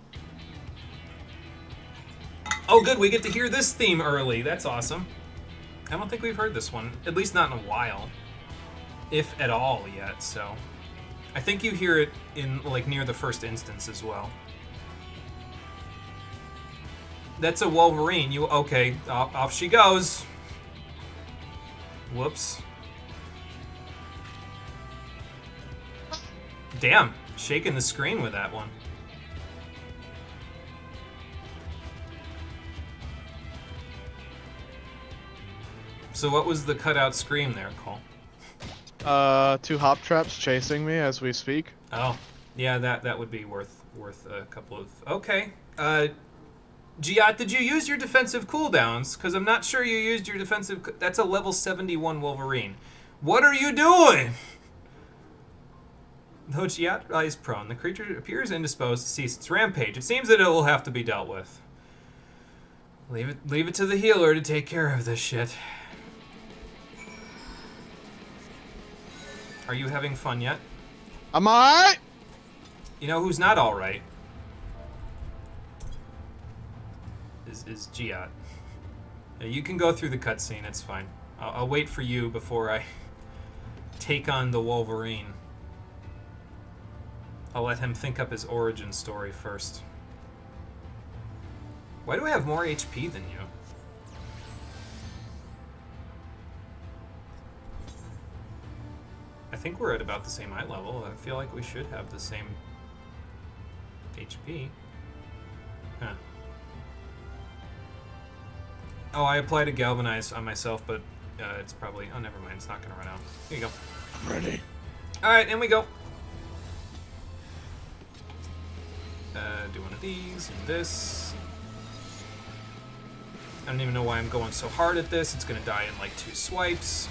Oh, good, we get to hear this theme early. That's awesome. I don't think we've heard this one, at least not in a while, if at all yet. So, I think you hear it in like near the first instance as well. That's a Wolverine. You okay? Off she goes. Whoops. Damn, shaking the screen with that one. So what was the cutout scream there, Cole? 2 hop traps chasing me as we speak. Oh, yeah, that would be worth a couple of. Okay, Giat, did you use your defensive cooldowns? Because I'm not sure you used your defensive. That's a level 71 Wolverine. What are you doing? Though Giat lies prone, the creature appears indisposed to cease its rampage. It seems that it will have to be dealt with. Leave it to the healer to take care of this shit. Are you having fun yet? Am I? You know who's not all right? Is Giat. You can go through the cutscene. It's fine. I'll wait for you before I take on the Wolverine. I'll let him think up his origin story first. Why do I have more HP than you? I think we're at about the same eye level. I feel like we should have the same HP. Huh. Oh, I applied a galvanize on myself, but it's probably... Oh, never mind. It's not going to run out. Here you go. I'm ready. All right, in we go. Do one of these and this. I don't even know why I'm going so hard at this. It's going to die in like 2 swipes.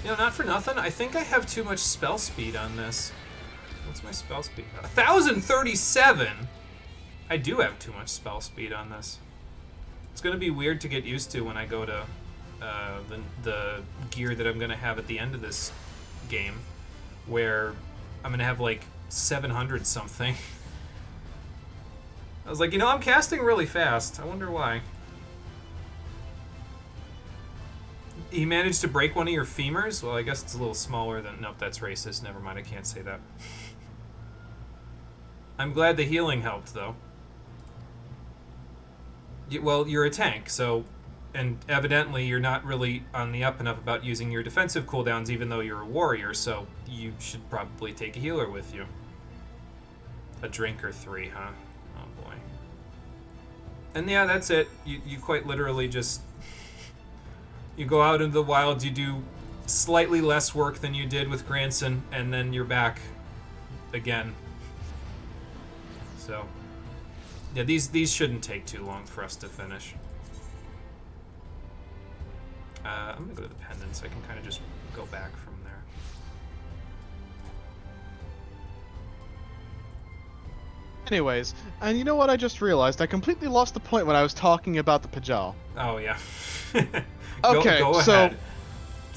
You know, not for nothing, I think I have too much spell speed on this. What's my spell speed? 1,037! I do have too much spell speed on this. It's going to be weird to get used to when I go to the gear that I'm going to have at the end of this game, where I'm going to have like 700 something. I was like, you know, I'm casting really fast. I wonder why. He managed to break one of your femurs? Well, I guess it's a little smaller than... Nope, that's racist. Never mind, I can't say that. I'm glad the healing helped, though. Well, you're a tank, so... And evidently, you're not really on the up and up about using your defensive cooldowns, even though you're a warrior, so you should probably take a healer with you. A drink or 3, huh? Oh, boy. And yeah, that's it. You quite literally just... You go out into the wilds, you do slightly less work than you did with Granson, and then you're back again. So, yeah, these shouldn't take too long for us to finish. I'm gonna go to the pendants. I can kind of just go back from there. Anyways, and you know what I just realized? I completely lost the point when I was talking about the Pajal. Oh, yeah. Okay, go so ahead.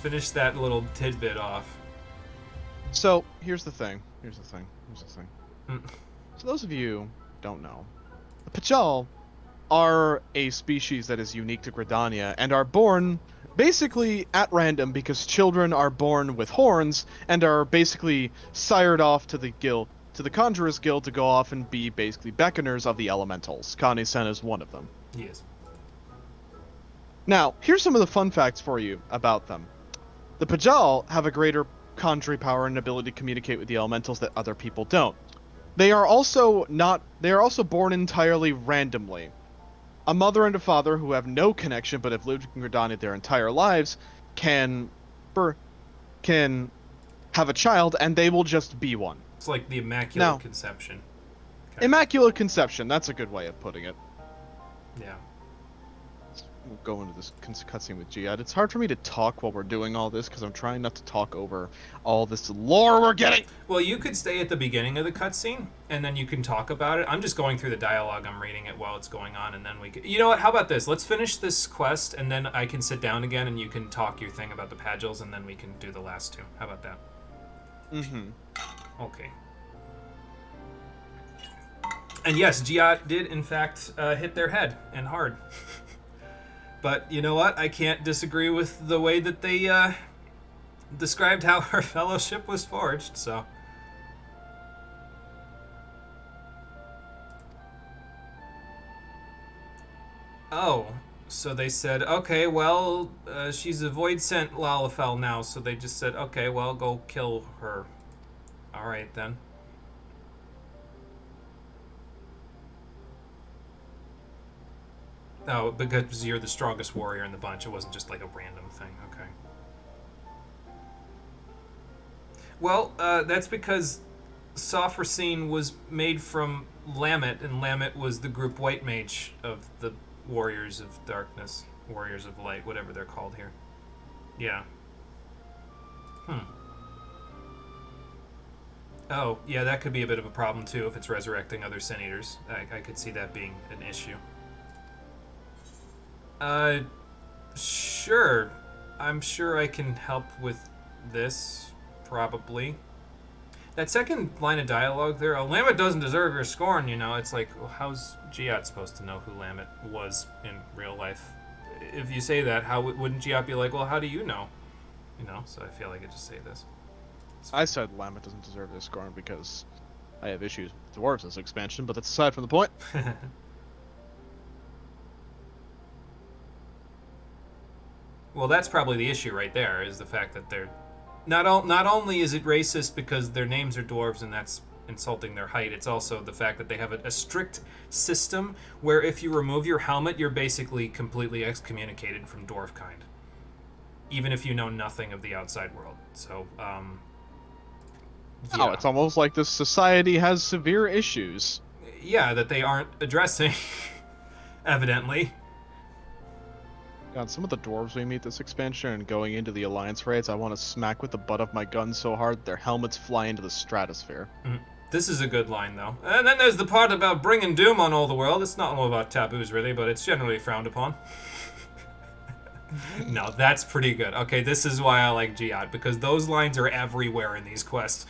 finish that little tidbit off. So here's the thing. Hmm. So those of you who don't know, the Pajal are a species that is unique to Gridania and are born basically at random because children are born with horns and are basically sired off to the guild, to the Conjurer's Guild, to go off and be basically beckoners of the elementals. Kani-sen is one of them. Yes. Now, here's some of the fun facts for you about them. The Pajal have a greater conjuring power and ability to communicate with the elementals that other people don't. They are also born entirely randomly. A mother and a father who have no connection but have lived in Gridania their entire lives can have a child, and they will just be one. It's like the Immaculate Conception. Okay. Immaculate Conception, that's a good way of putting it. Yeah. We'll go into this cutscene with Giad. It's hard for me to talk while we're doing all this because I'm trying not to talk over all this lore we're getting. Well, you could stay at the beginning of the cutscene, and then you can talk about it. I'm just going through the dialogue. I'm reading it while it's going on, and then we could... You know what? How about this? Let's finish this quest, and then I can sit down again, and you can talk your thing about the Pagels, and then we can do the last two. How about that? Mm-hmm. Okay. And yes, Giat did, in fact, hit their head, and hard. But you know what? I can't disagree with the way that they described how her fellowship was forged, so... Oh, so they said, okay, well, she's a void-sent Lalafell now, so they just said, okay, well, go kill her. Alright, then. Oh, because you're the strongest warrior in the bunch. It wasn't just like a random thing. Okay. Well, that's because Sophrosine was made from Lamet, and Lamet was the group White Mage of the Warriors of Darkness, Warriors of Light, whatever they're called here. Yeah. Oh, yeah, that could be a bit of a problem, too, if it's resurrecting other Sin Eaters. I could see that being an issue. Sure. I'm sure I can help with this, probably. That second line of dialogue there, oh, Lamet doesn't deserve your scorn, you know. It's like, well, how's Giat supposed to know who Lamet was in real life? If you say that, how wouldn't Giat be like, well, how do you know? You know, so I feel like I just say this. I said Lamet doesn't deserve this scorn because I have issues with dwarves in this expansion, but that's aside from the point. Well, that's probably the issue right there, is the fact that they're... Not only is it racist because their names are dwarves and that's insulting their height, it's also the fact that they have a strict system where if you remove your helmet, you're basically completely excommunicated from dwarf kind. Even if you know nothing of the outside world. So, yeah. Oh, it's almost like this society has severe issues. Yeah, that they aren't addressing, evidently. God, some of the dwarves we meet this expansion and going into the Alliance raids, I want to smack with the butt of my gun so hard their helmets fly into the stratosphere. This is a good line, though. And then there's the part about bringing doom on all the world. It's not all about taboos, really, but it's generally frowned upon. No, that's pretty good. Okay, this is why I like Giat, because those lines are everywhere in these quests.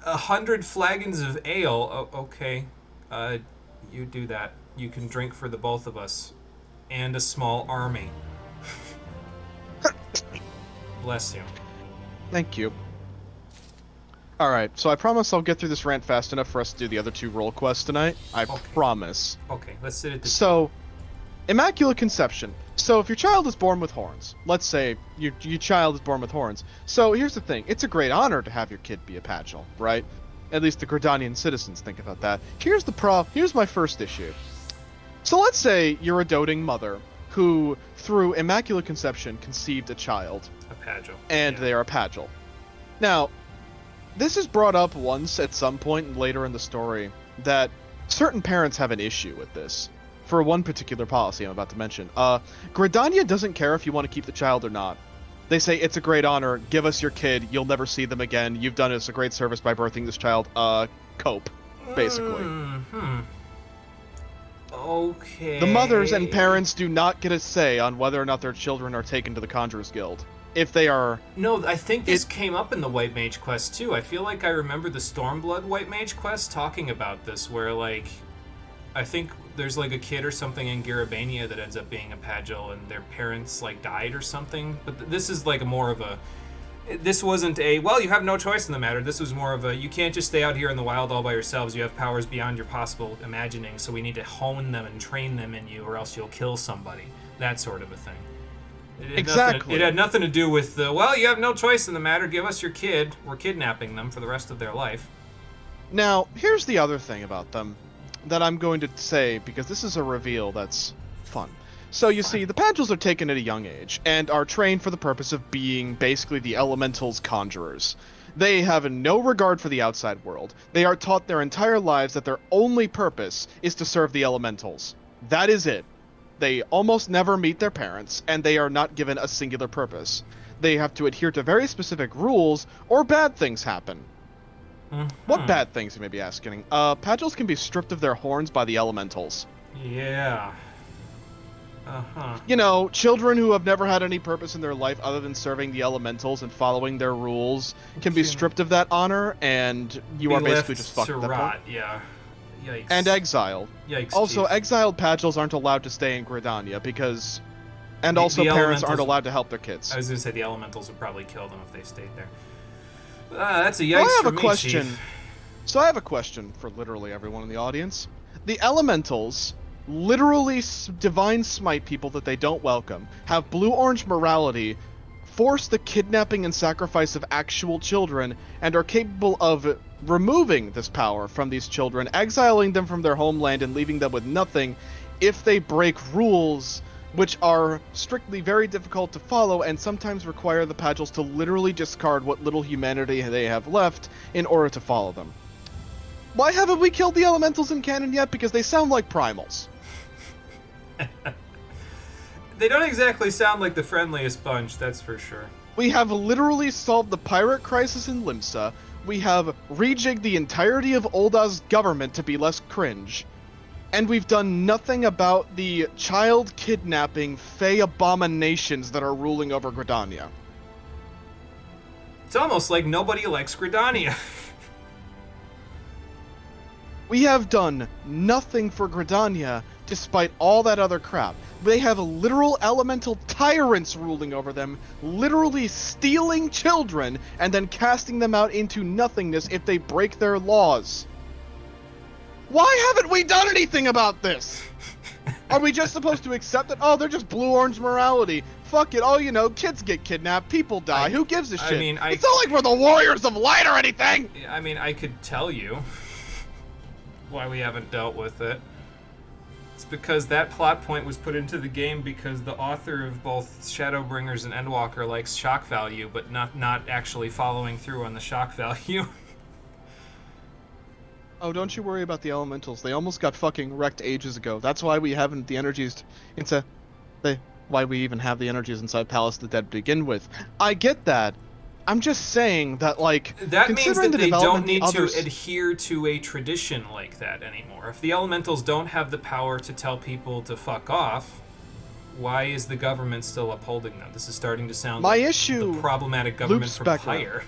100 flagons of ale. Oh, okay. You do that. You can drink for the both of us. And a small army. Bless you. Thank you. Alright, so I promise I'll get through this rant fast enough for us to do the other two role quests tonight. I promise. Okay, let's sit at the... So, Immaculate Conception. So if your child is born with horns, let's say your child is born with horns. So here's the thing, it's a great honor to have your kid be a Pagel, right? At least the Gridanian citizens think about that. Here's my first issue. So let's say you're a doting mother who, through Immaculate Conception, conceived a child. A Pagel. And they are a Pagel. Now, this is brought up once at some point later in the story that certain parents have an issue with this. For one particular policy I'm about to mention. Gridania doesn't care if you want to keep the child or not. They say, it's a great honor, give us your kid, you'll never see them again, you've done us a great service by birthing this child, cope, basically. Okay. The mothers and parents do not get a say on whether or not their children are taken to the Conjurers Guild. If they are... No, I think this came up in the White Mage quest, too. I feel like I remember the Stormblood White Mage quest talking about this, where, like, I think there's, like, a kid or something in Garabania that ends up being a Pagil, and their parents, like, died or something. But this is, like, more of a... This wasn't a, well, you have no choice in the matter. This was more of a, you can't just stay out here in the wild all by yourselves. You have powers beyond your possible imagining, so we need to hone them and train them in you, or else you'll kill somebody. That sort of a thing. Exactly. It had nothing to do with the, well, you have no choice in the matter. Give us your kid. We're kidnapping them for the rest of their life. Now, here's the other thing about them that I'm going to say, because this is a reveal that's fun. So you see, the Pagils are taken at a young age, and are trained for the purpose of being basically the Elemental's conjurers. They have no regard for the outside world. They are taught their entire lives that their only purpose is to serve the Elementals. That is it. They almost never meet their parents, and they are not given a singular purpose. They have to adhere to very specific rules, or bad things happen. What bad things, you may be asking? Pagils can be stripped of their horns by the Elementals. Yeah. You know, children who have never had any purpose in their life other than serving the Elementals and following their rules can be stripped of that honor, and you are basically just fucked at that point. Yeah. Yikes. And exiled. Yikes. Also, Chief. exiled Pagils aren't allowed to stay in Gridania because... And also, the parents aren't Elementals- allowed to help their kids. I was going to say the Elementals would probably kill them if they stayed there. That's a yikes I have for a me, question. Chief. So I have a question for literally everyone in the audience. The Elementals literally divine smite people that they don't welcome, have blue-orange morality, force the kidnapping and sacrifice of actual children, and are capable of removing this power from these children, exiling them from their homeland and leaving them with nothing if they break rules which are strictly very difficult to follow and sometimes require the Pagils to literally discard what little humanity they have left in order to follow them. Why haven't we killed the Elementals in canon yet? Because they sound like primals. They don't exactly sound like the friendliest bunch, that's for sure. We have literally solved the pirate crisis in Limsa. We have rejigged the entirety of Ulda's government to be less cringe. And we've done nothing about the child kidnapping Fey abominations that are ruling over Gridania. It's almost like nobody likes Gridania. We have done nothing for Gridania despite all that other crap. They have literal elemental tyrants ruling over them, literally stealing children and then casting them out into nothingness if they break their laws. Why haven't we done anything about this? Are we just supposed to accept it? Oh, they're just blue-orange morality. Fuck it. Oh, you know, kids get kidnapped, people die. Who gives a shit? It's not like we're the Warriors of Light or anything! I mean, I could tell you why we haven't dealt with it. It's because that plot point was put into the game because the author of both Shadowbringers and Endwalker likes shock value, but not actually following through on the shock value. Oh, don't you worry about the Elementals. They almost got fucking wrecked ages ago. That's why we haven't the energies into... why we even have the energies inside Palace of the Dead to begin with. I get that. I'm just saying that, like... That means that they don't need to adhere to a tradition like that anymore. If the Elementals don't have the power to tell people to fuck off, why is the government still upholding them? This is starting to sound like the problematic government from Pyre.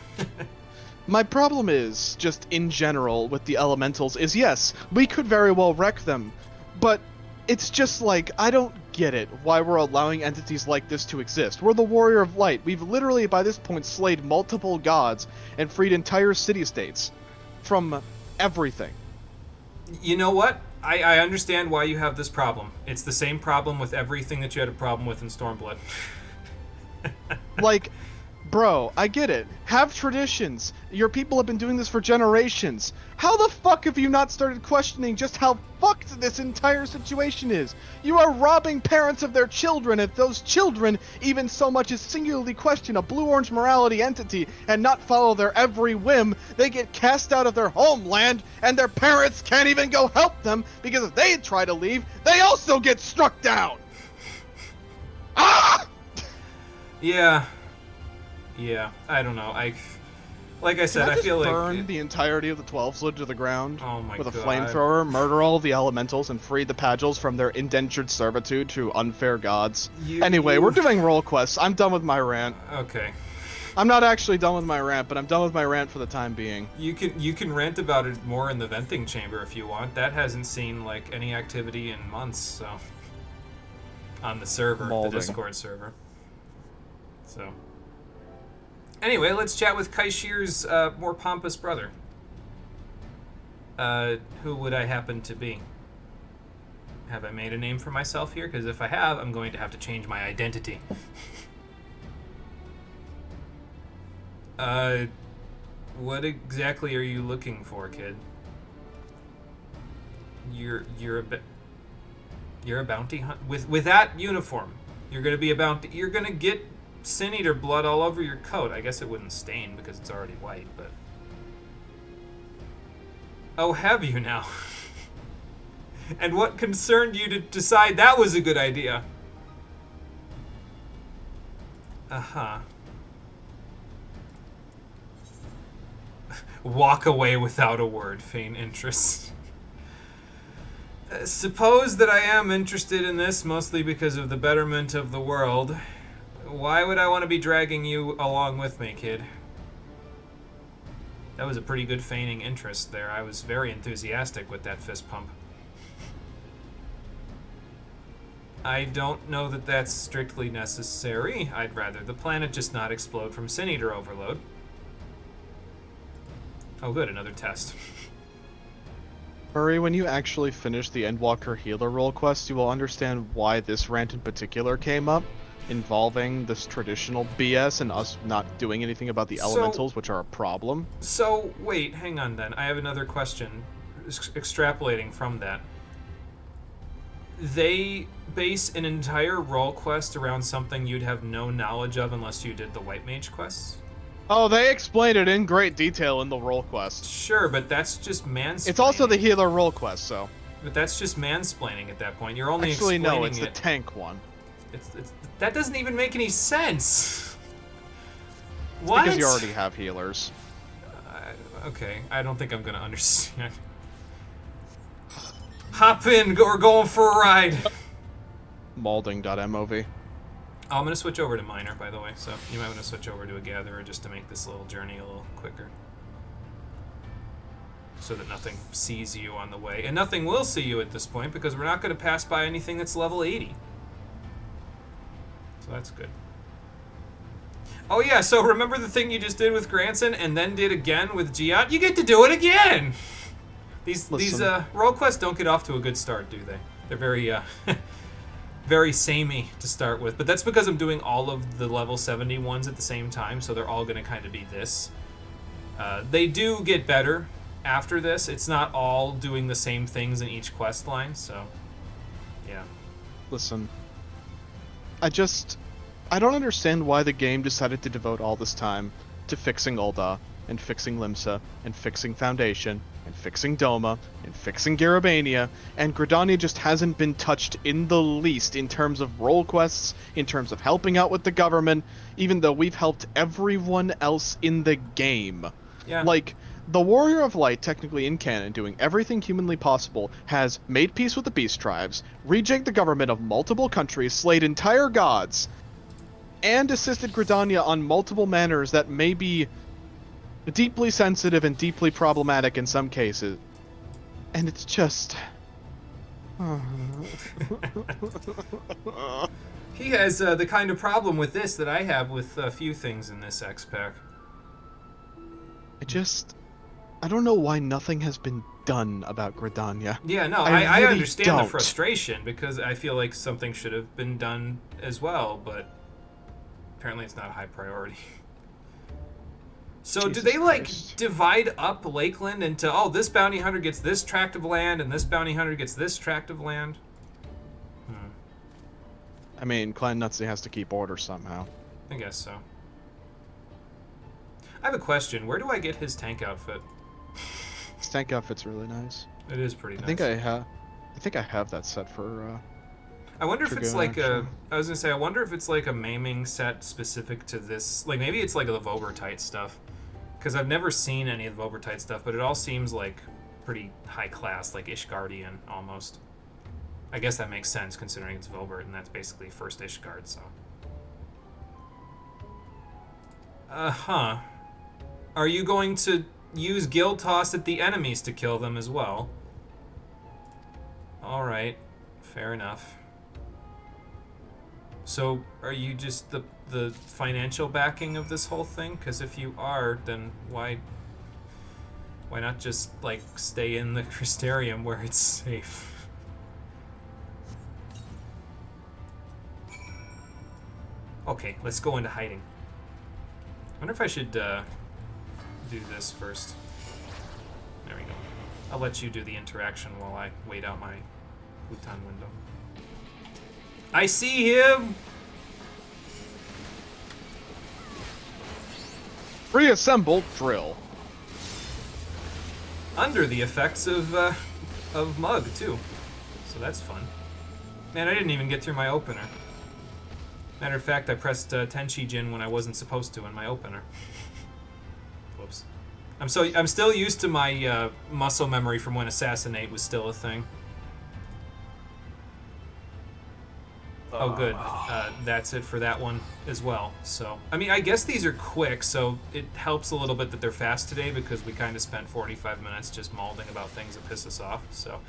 My problem is, just in general, with the Elementals, is yes, we could very well wreck them, but it's just like, I don't get it, why we're allowing entities like this to exist. We're the Warrior of Light. We've literally, by this point, slayed multiple gods and freed entire city-states from everything. You know what? I understand why you have this problem. It's the same problem with everything that you had a problem with in Stormblood. Like... Bro, I get it. Have traditions. Your people have been doing this for generations. How the fuck have you not started questioning just how fucked this entire situation is? You are robbing parents of their children. If those children even so much as singularly question a blue-orange morality entity and not follow their every whim, they get cast out of their homeland and their parents can't even go help them because if they try to leave, they also get struck down. Ah! Yeah. Yeah, I don't know. Like I said, Can I I just feel burn like the entirety of the 12 slid to the ground oh my with a God. flamethrower, murder all the elementals, and free the Pagels from their indentured servitude to unfair gods? Anyway, we're doing role quests. I'm done with my rant. Okay. I'm not actually done with my rant, but I'm done with my rant for the time being. You can rant about it more in the venting chamber if you want. That hasn't seen like any activity in months, so on the server, Molding. the Discord server. So anyway, let's chat with Kaishir's more pompous brother. Who would I happen to be? Have I made a name for myself here? Because if I have, I'm going to have to change my identity. What exactly are you looking for, kid? You're a bounty hunt with that uniform. You're gonna be a bounty. You're gonna get Sin Eater blood all over your coat. I guess it wouldn't stain because it's already white, but oh, have you now? And what concerned you to decide that was a good idea? Uh-huh. Walk away without a word, feign interest. Suppose that I am interested in this mostly because of the betterment of the world. Why would I want to be dragging you along with me, kid? That was a pretty good feigning interest there. I was very enthusiastic with that fist pump. I don't know that that's strictly necessary. I'd rather the planet just not explode from Sin Eater overload. Oh good, another test. Murray, when you actually finish the Endwalker Healer role quest, you will understand why this rant in particular came up, involving this traditional BS and us not doing anything about the elementals, which are a problem. So, wait, hang on then. I have another question, extrapolating from that. They base an entire role quest around something you'd have no knowledge of unless you did the White Mage quests? Oh, they explained it in great detail in the role quest. Sure, but that's just mansplaining. It's also the healer role quest, so. But that's just mansplaining at that point. You're only Actually, explaining no, it's the it. tank one. It's that doesn't even make any sense. It's What? because you already have healers. Okay, I don't think I'm gonna understand. Hop in, we're going for a ride. Malding.mov. Oh, I'm gonna switch over to Miner, by the way, so you might want to switch over to a Gatherer just to make this little journey a little quicker. So that nothing sees you on the way. And nothing will see you at this point, because we're not gonna pass by anything that's level 80. So that's good. Oh yeah, so remember the thing you just did with Granson and then did again with Giat? You get to do it again! These role quests don't get off to a good start, do they? They're very, very samey to start with. But that's because I'm doing all of the level 70 ones at the same time, so they're all going to kind of be this. They do get better after this. It's not all doing the same things in each quest line, so yeah. Listen, I don't understand why the game decided to devote all this time to fixing Ul'dah, and fixing Limsa, and fixing Foundation, and fixing Doma, and fixing Garabania, and Gridania just hasn't been touched in the least in terms of role quests, in terms of helping out with the government, even though we've helped everyone else in the game. Yeah. Like, the Warrior of Light, technically in canon, doing everything humanly possible, has made peace with the Beast Tribes, rejigged the government of multiple countries, slayed entire gods, and assisted Gridania on multiple manners that may be deeply sensitive and deeply problematic in some cases. And it's just... He has the kind of problem with this that I have with a few things in this X-Pack. I don't know why nothing has been done about Gridania. Yeah, no, I I really understand the don't. frustration, because I feel like something should have been done as well, but apparently it's not a high priority. So Jesus do they, like, Christ. divide up Lakeland into, oh, this bounty hunter gets this tract of land, and this bounty hunter gets this tract of land? I mean, Clan Nutsy has to keep order somehow. I guess so. I have a question. Where do I get his tank outfit? His tank outfit's really nice. It is pretty nice. I think I have that set for, I wonder if it's Dragoon, like actually. I was gonna say, I wonder if it's like a maiming set specific to this. Like, maybe it's like the Vobertite stuff. Because I've never seen any of the Volbertite stuff, but it all seems like pretty high class, like Ishgardian almost. I guess that makes sense considering it's Volbert, and that's basically first Ishgard, so. Huh. Are you going to use Guild Toss at the enemies to kill them as well? Alright. Fair enough. So, are you just the financial backing of this whole thing? Because if you are, then why not just, like, stay in the Crystarium where it's safe? Okay, let's go into hiding. I wonder if I should do this first. There we go. I'll let you do the interaction while I wait out my futon window. I see him! Reassemble drill. Under the effects of Mug, too. So that's fun. Man, I didn't even get through my opener. Matter of fact, I pressed Tenchi Jin when I wasn't supposed to in my opener. Whoops. I'm still used to my muscle memory from when Assassinate was still a thing. Oh, good. That's it for that one as well. So, I mean, I guess these are quick, so it helps a little bit that they're fast today because we kind of spent 45 minutes just mauling about things that piss us off. So,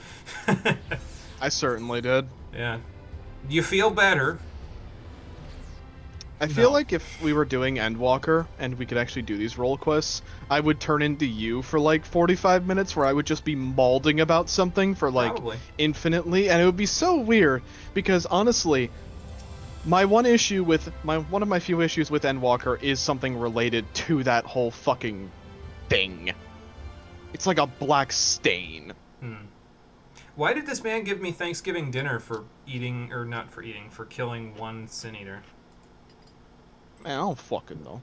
I certainly did. Yeah. You feel better. I feel like if we were doing Endwalker and we could actually do these role quests, I would turn into you for like 45 minutes where I would just be mauling about something for like infinitely, and it would be so weird because honestly, one of my few issues with Endwalker is something related to that whole fucking thing. It's like a black stain. Why did this man give me Thanksgiving dinner for eating, or not for eating, for killing one Sin Eater? Man, I don't fucking know.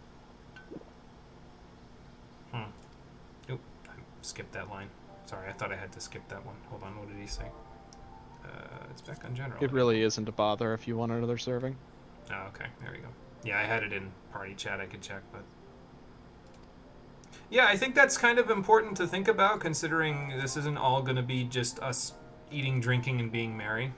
Oop, I skipped that line. Sorry, I thought I had to skip that one. Hold on, what did he say? It's back on general. It really isn't a bother if you want another serving. Oh, okay, there we go. Yeah, I had it in party chat, I could check, but... Yeah, I think that's kind of important to think about, considering this isn't all going to be just us eating, drinking, and being merry.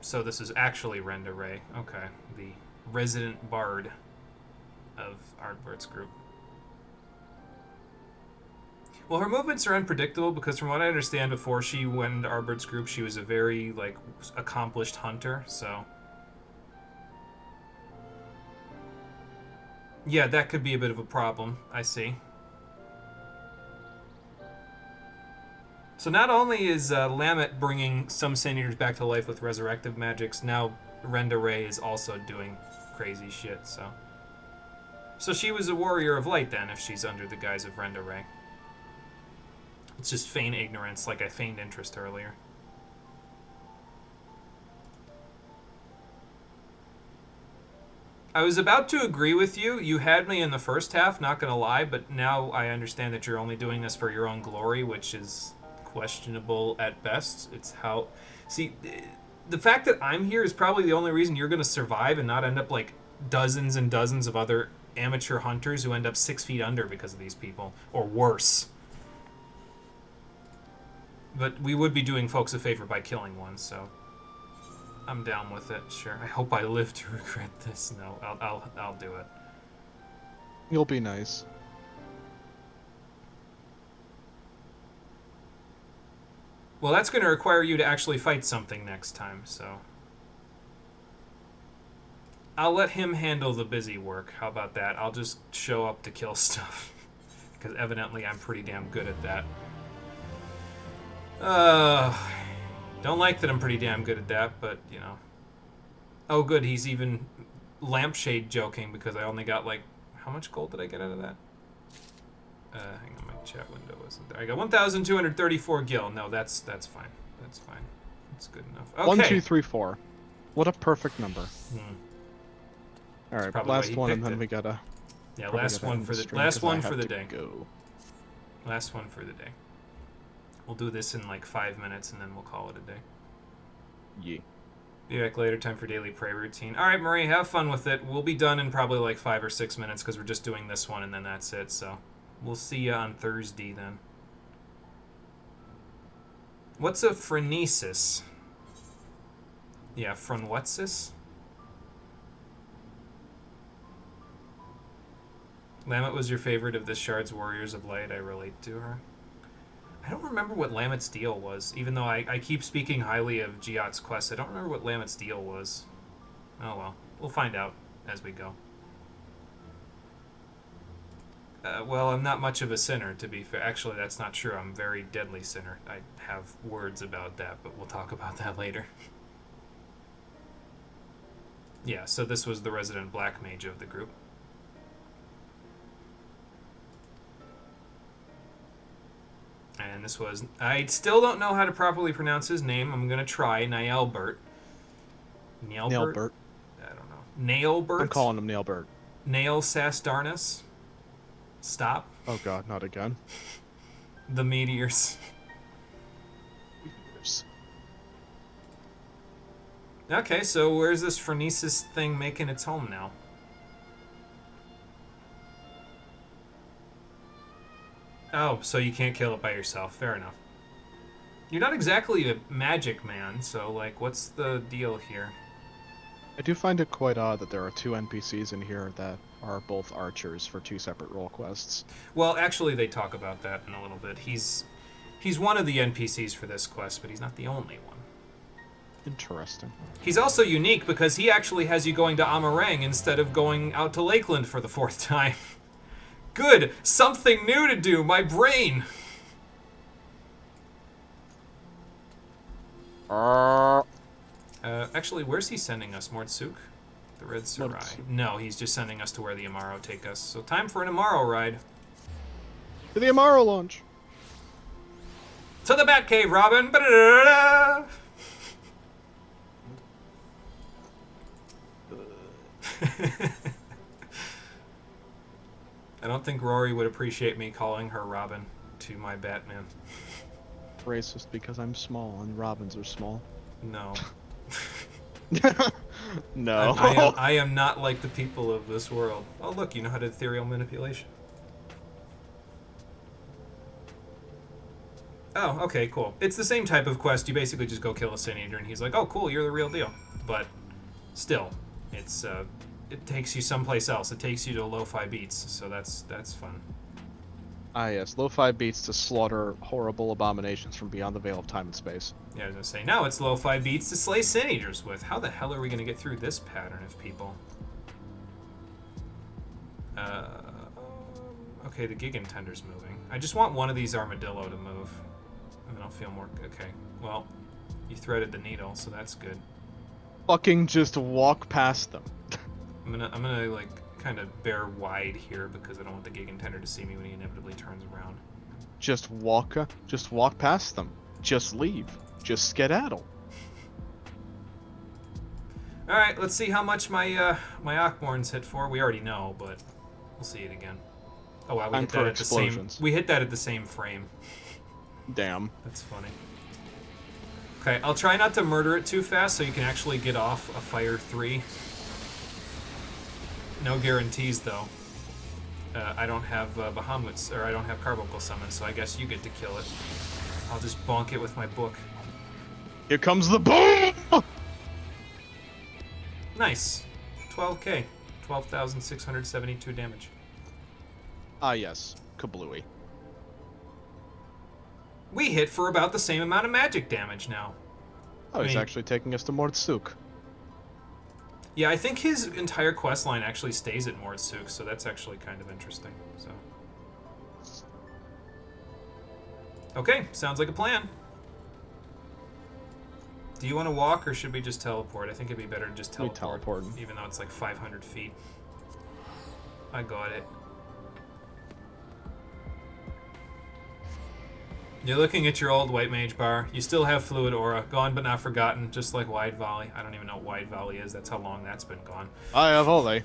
So this is actually Renda Ray. Okay, the resident bard of Ardbert's group. Well, her movements are unpredictable because from what I understand, before she went into Ardbert's group, she was a very, like, accomplished hunter, so... Yeah, that could be a bit of a problem, I see. So not only is Lamet bringing some Sin Eaters back to life with resurrective magics, now Renda Ray is also doing crazy shit, so... So she was a warrior of light then, if she's under the guise of Renda Ray. It's just feign ignorance, like I feigned interest earlier. I was about to agree with you. You had me in the first half, not gonna lie, but now I understand that you're only doing this for your own glory, which is questionable at best. It's how... See, the fact that I'm here is probably the only reason you're gonna survive and not end up like dozens and dozens of other amateur hunters who end up 6 feet under because of these people, or worse. But we would be doing folks a favor by killing one, so I'm down with it. Sure. I hope I live to regret this. No, I'll do it. You'll be nice. Well, that's going to require you to actually fight something next time, so I'll let him handle the busy work. How about that? I'll just show up to kill stuff because evidently I'm pretty damn good at that. Don't like that I'm pretty damn good at that, but, you know. Oh, good, he's even lampshade joking because I only got, like, how much gold did I get out of that? Hang on, my chat window wasn't there. I got 1,234 gil. No, that's fine. That's fine. That's good enough. Okay. 1, 2, 3, 4. What a perfect number. All right, last one, and then we gotta. Yeah, last one for the day. Last one for the day. We'll do this in like 5 minutes, and then we'll call it a day. Yeah. Be back later. Time for daily prey routine. All right, Marie, have fun with it. We'll be done in probably like 5 or 6 minutes because we're just doing this one and then that's it. So we'll see you on Thursday then. What's a phronesis? Yeah, phronwhatsis? Lamet was your favorite of the Shard's Warriors of Light. I relate to her. I don't remember what Lamet's deal was, even though I keep speaking highly of Giot's quest. I don't remember what Lamet's deal was. Oh well, we'll find out as we go. Well, I'm not much of a sinner, to be fair. Actually, that's not true. I'm a very deadly sinner. I have words about that, but we'll talk about that later. Yeah, so this was the resident black mage of the group. And this was... I still don't know how to properly pronounce his name. I'm going to try. Nailbert. Nailbert. I don't know. Nailbert? I'm calling him Nailbert. Nail Sasdarnus. Stop. Oh god, not again. The meteors. Okay, so where's this phronesis thing making its home now? Oh, so you can't kill it by yourself. Fair enough. You're not exactly a magic man, so, like, what's the deal here? I do find it quite odd that there are 2 NPCs in here that are both archers for 2 separate role quests. Well, actually, they talk about that in a little bit. He's one of the NPCs for this quest, but he's not the only one. Interesting. He's also unique because he actually has you going to Amarang instead of going out to Lakeland for the 4th time. Good! Something new to do! My brain! Actually, where's he sending us? Mordsuk? The Red Sarai. No, he's just sending us to where the Amaro take us. So time for an Amaro ride. To the Amaro launch! To the Batcave, Robin! Ba-da-da-da-da! I don't think Rory would appreciate me calling her Robin to my Batman. Racist because I'm small and Robins are small. No. No. I am not like the people of this world. Oh look, you know how to ethereal manipulation. Oh, okay, cool. It's the same type of quest. You basically just go kill a Sin Eater and he's like, oh cool, you're the real deal. But still, it's it takes you someplace else. It takes you to lo-fi beats, so that's fun. Ah yes, lo-fi beats to slaughter horrible abominations from beyond the veil of time and space. Yeah, I was gonna say, now it's lo-fi beats to slay Sin Eaters with. How the hell are we gonna get through this pattern of people? Okay, the Gigantender's moving. I just want one of these armadillo to move. And then I'll feel more... Okay, well, you threaded the needle, so that's good. Fucking just walk past them. I'm gonna like kind of bear wide here because I don't want the Gigantender to see me when he inevitably turns around. Just walk past them. Just leave. Just skedaddle. All right, let's see how much my my Ockmorns hit for. We already know, but we'll see it again. Oh wow, we hit that at the same. We hit that at the same frame. Damn. That's funny. Okay, I'll try not to murder it too fast so you can actually get off a Fire 3. No guarantees, though. I don't have Bahamut's, or I don't have Carbuncle Summon, so I guess you get to kill it. I'll just bonk it with my book. Here comes the boom! Nice. 12k. 12,672 damage. Ah yes, kablooey. We hit for about the same amount of magic damage now. Oh, he's actually taking us to Mordsuk. Yeah, I think his entire quest line actually stays at Mordsuk, so that's actually kind of interesting. So, okay, sounds like a plan. Do you want to walk, or should we just teleport? I think it'd be better to just teleport, even though it's like 500 feet. I got it. You're looking at your old White Mage bar. You still have Fluid Aura. Gone but not forgotten, just like Wide Volley. I don't even know what Wide Volley is. That's how long that's been gone. I have volley.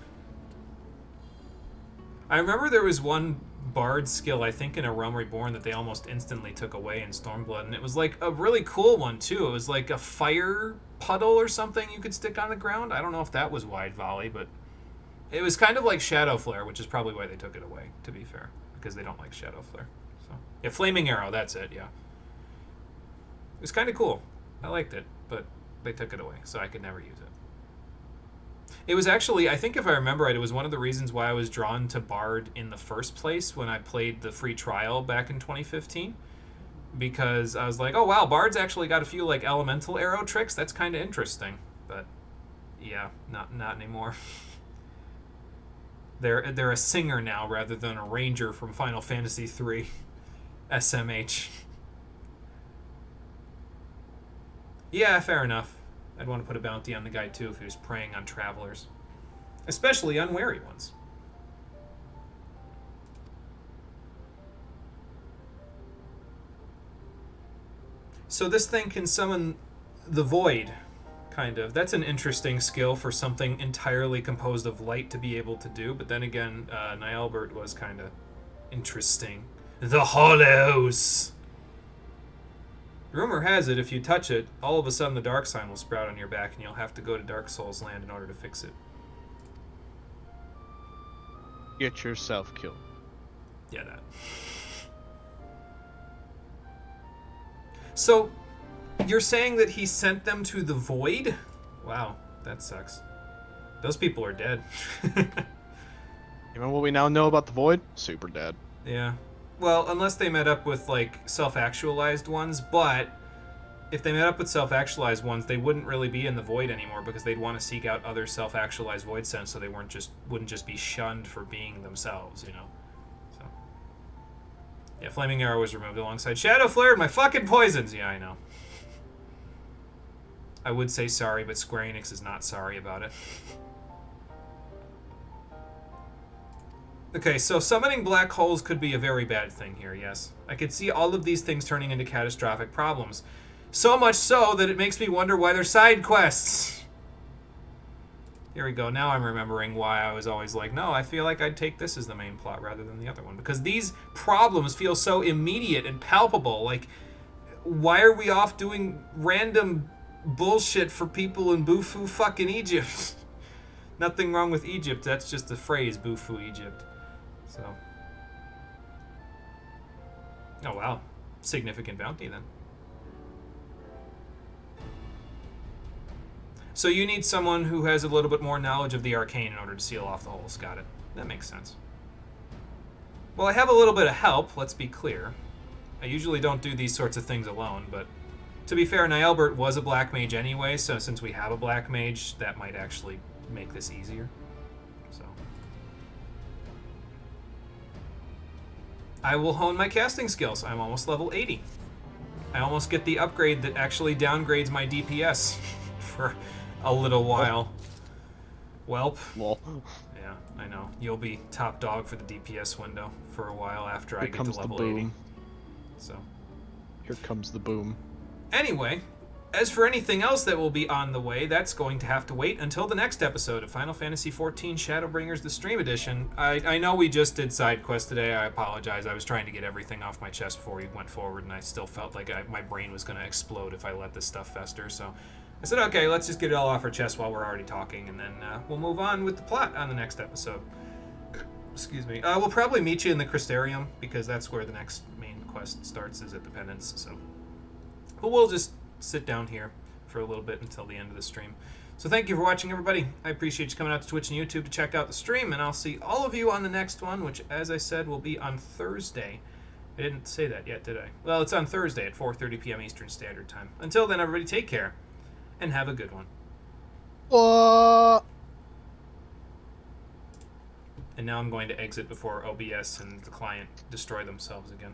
I remember there was one bard skill, I think in A Realm Reborn, that they almost instantly took away in Stormblood, and it was like a really cool one too. It was like a fire puddle or something you could stick on the ground. I don't know if that was Wide Volley, but it was kind of like Shadow Flare, which is probably why they took it away, to be fair, because they don't like Shadow Flare. So yeah, Flaming Arrow, that's it, yeah. It was kind of cool. I liked it, but they took it away, so I could never use it. It was actually, I think if I remember right, it was one of the reasons why I was drawn to Bard in the first place when I played the free trial back in 2015. Because I was like, oh wow, Bard's actually got a few like elemental arrow tricks. That's kind of interesting. But yeah, not anymore. They're a singer now rather than a ranger from Final Fantasy III. SMH. Yeah, fair enough. I'd want to put a bounty on the guy too if he was preying on travelers. Especially unwary ones. So this thing can summon the void, kind of. That's an interesting skill for something entirely composed of light to be able to do, but then again, Nialbert was kind of interesting. The Hollows! Rumor has it, if you touch it, all of a sudden the dark sign will sprout on your back and you'll have to go to Dark Souls land in order to fix it. Get yourself killed. Yeah, that. So, you're saying that he sent them to the void? Wow, that sucks. Those people are dead. Even what we now know about the void, super dead. Yeah. Well, unless they met up with, like, self-actualized ones, but if they met up with self-actualized ones, they wouldn't really be in the void anymore because they'd want to seek out other self-actualized void sense so they wouldn't just be shunned for being themselves, you know? So. Yeah, Flaming Arrow was removed alongside Shadow Flare and my fucking poisons! Yeah, I know. I would say sorry, but Square Enix is not sorry about it. Okay, so summoning black holes could be a very bad thing here, yes. I could see all of these things turning into catastrophic problems. So much so that it makes me wonder why they're side quests. Here we go, now I'm remembering why I was always like, no, I feel like I'd take this as the main plot rather than the other one. Because these problems feel so immediate and palpable. Like, why are we off doing random bullshit for people in Bufu fucking Egypt? Nothing wrong with Egypt, that's just the phrase, Bufu Egypt. So. Oh wow. Significant bounty then. So you need someone who has a little bit more knowledge of the arcane in order to seal off the holes. Got it. That makes sense. Well, I have a little bit of help, let's be clear. I usually don't do these sorts of things alone, but to be fair, Nialbert was a black mage anyway, so since we have a black mage, that might actually make this easier. So I will hone my casting skills. I'm almost level 80. I almost get the upgrade that actually downgrades my DPS for a little while. Welp. Lol. Yeah, I know. You'll be top dog for the DPS window for a while after I Here get comes to the level boom. 80. So. Here comes the boom. Anyway, as for anything else that will be on the way, that's going to have to wait until the next episode of Final Fantasy XIV Shadowbringers The Stream Edition. I know we just did side quests today. I apologize. I was trying to get everything off my chest before we went forward, and I still felt like my brain was going to explode if I let this stuff fester. So I said, okay, let's just get it all off our chest while we're already talking, and then we'll move on with the plot on the next episode. Excuse me. We'll probably meet you in the Crystarium, because that's where the next main quest starts, is at the Penance. So, but we'll just sit down here for a little bit until the end of the stream. So thank you for watching, everybody. I appreciate you coming out to Twitch and YouTube to check out the stream, and I'll see all of you on the next one, which, as I said, will be on Thursday. I didn't say that yet, did I? Well, it's on Thursday at 4:30 p.m. Eastern Standard Time. Until then, everybody, take care, and have a good one. And now I'm going to exit before OBS and the client destroy themselves again.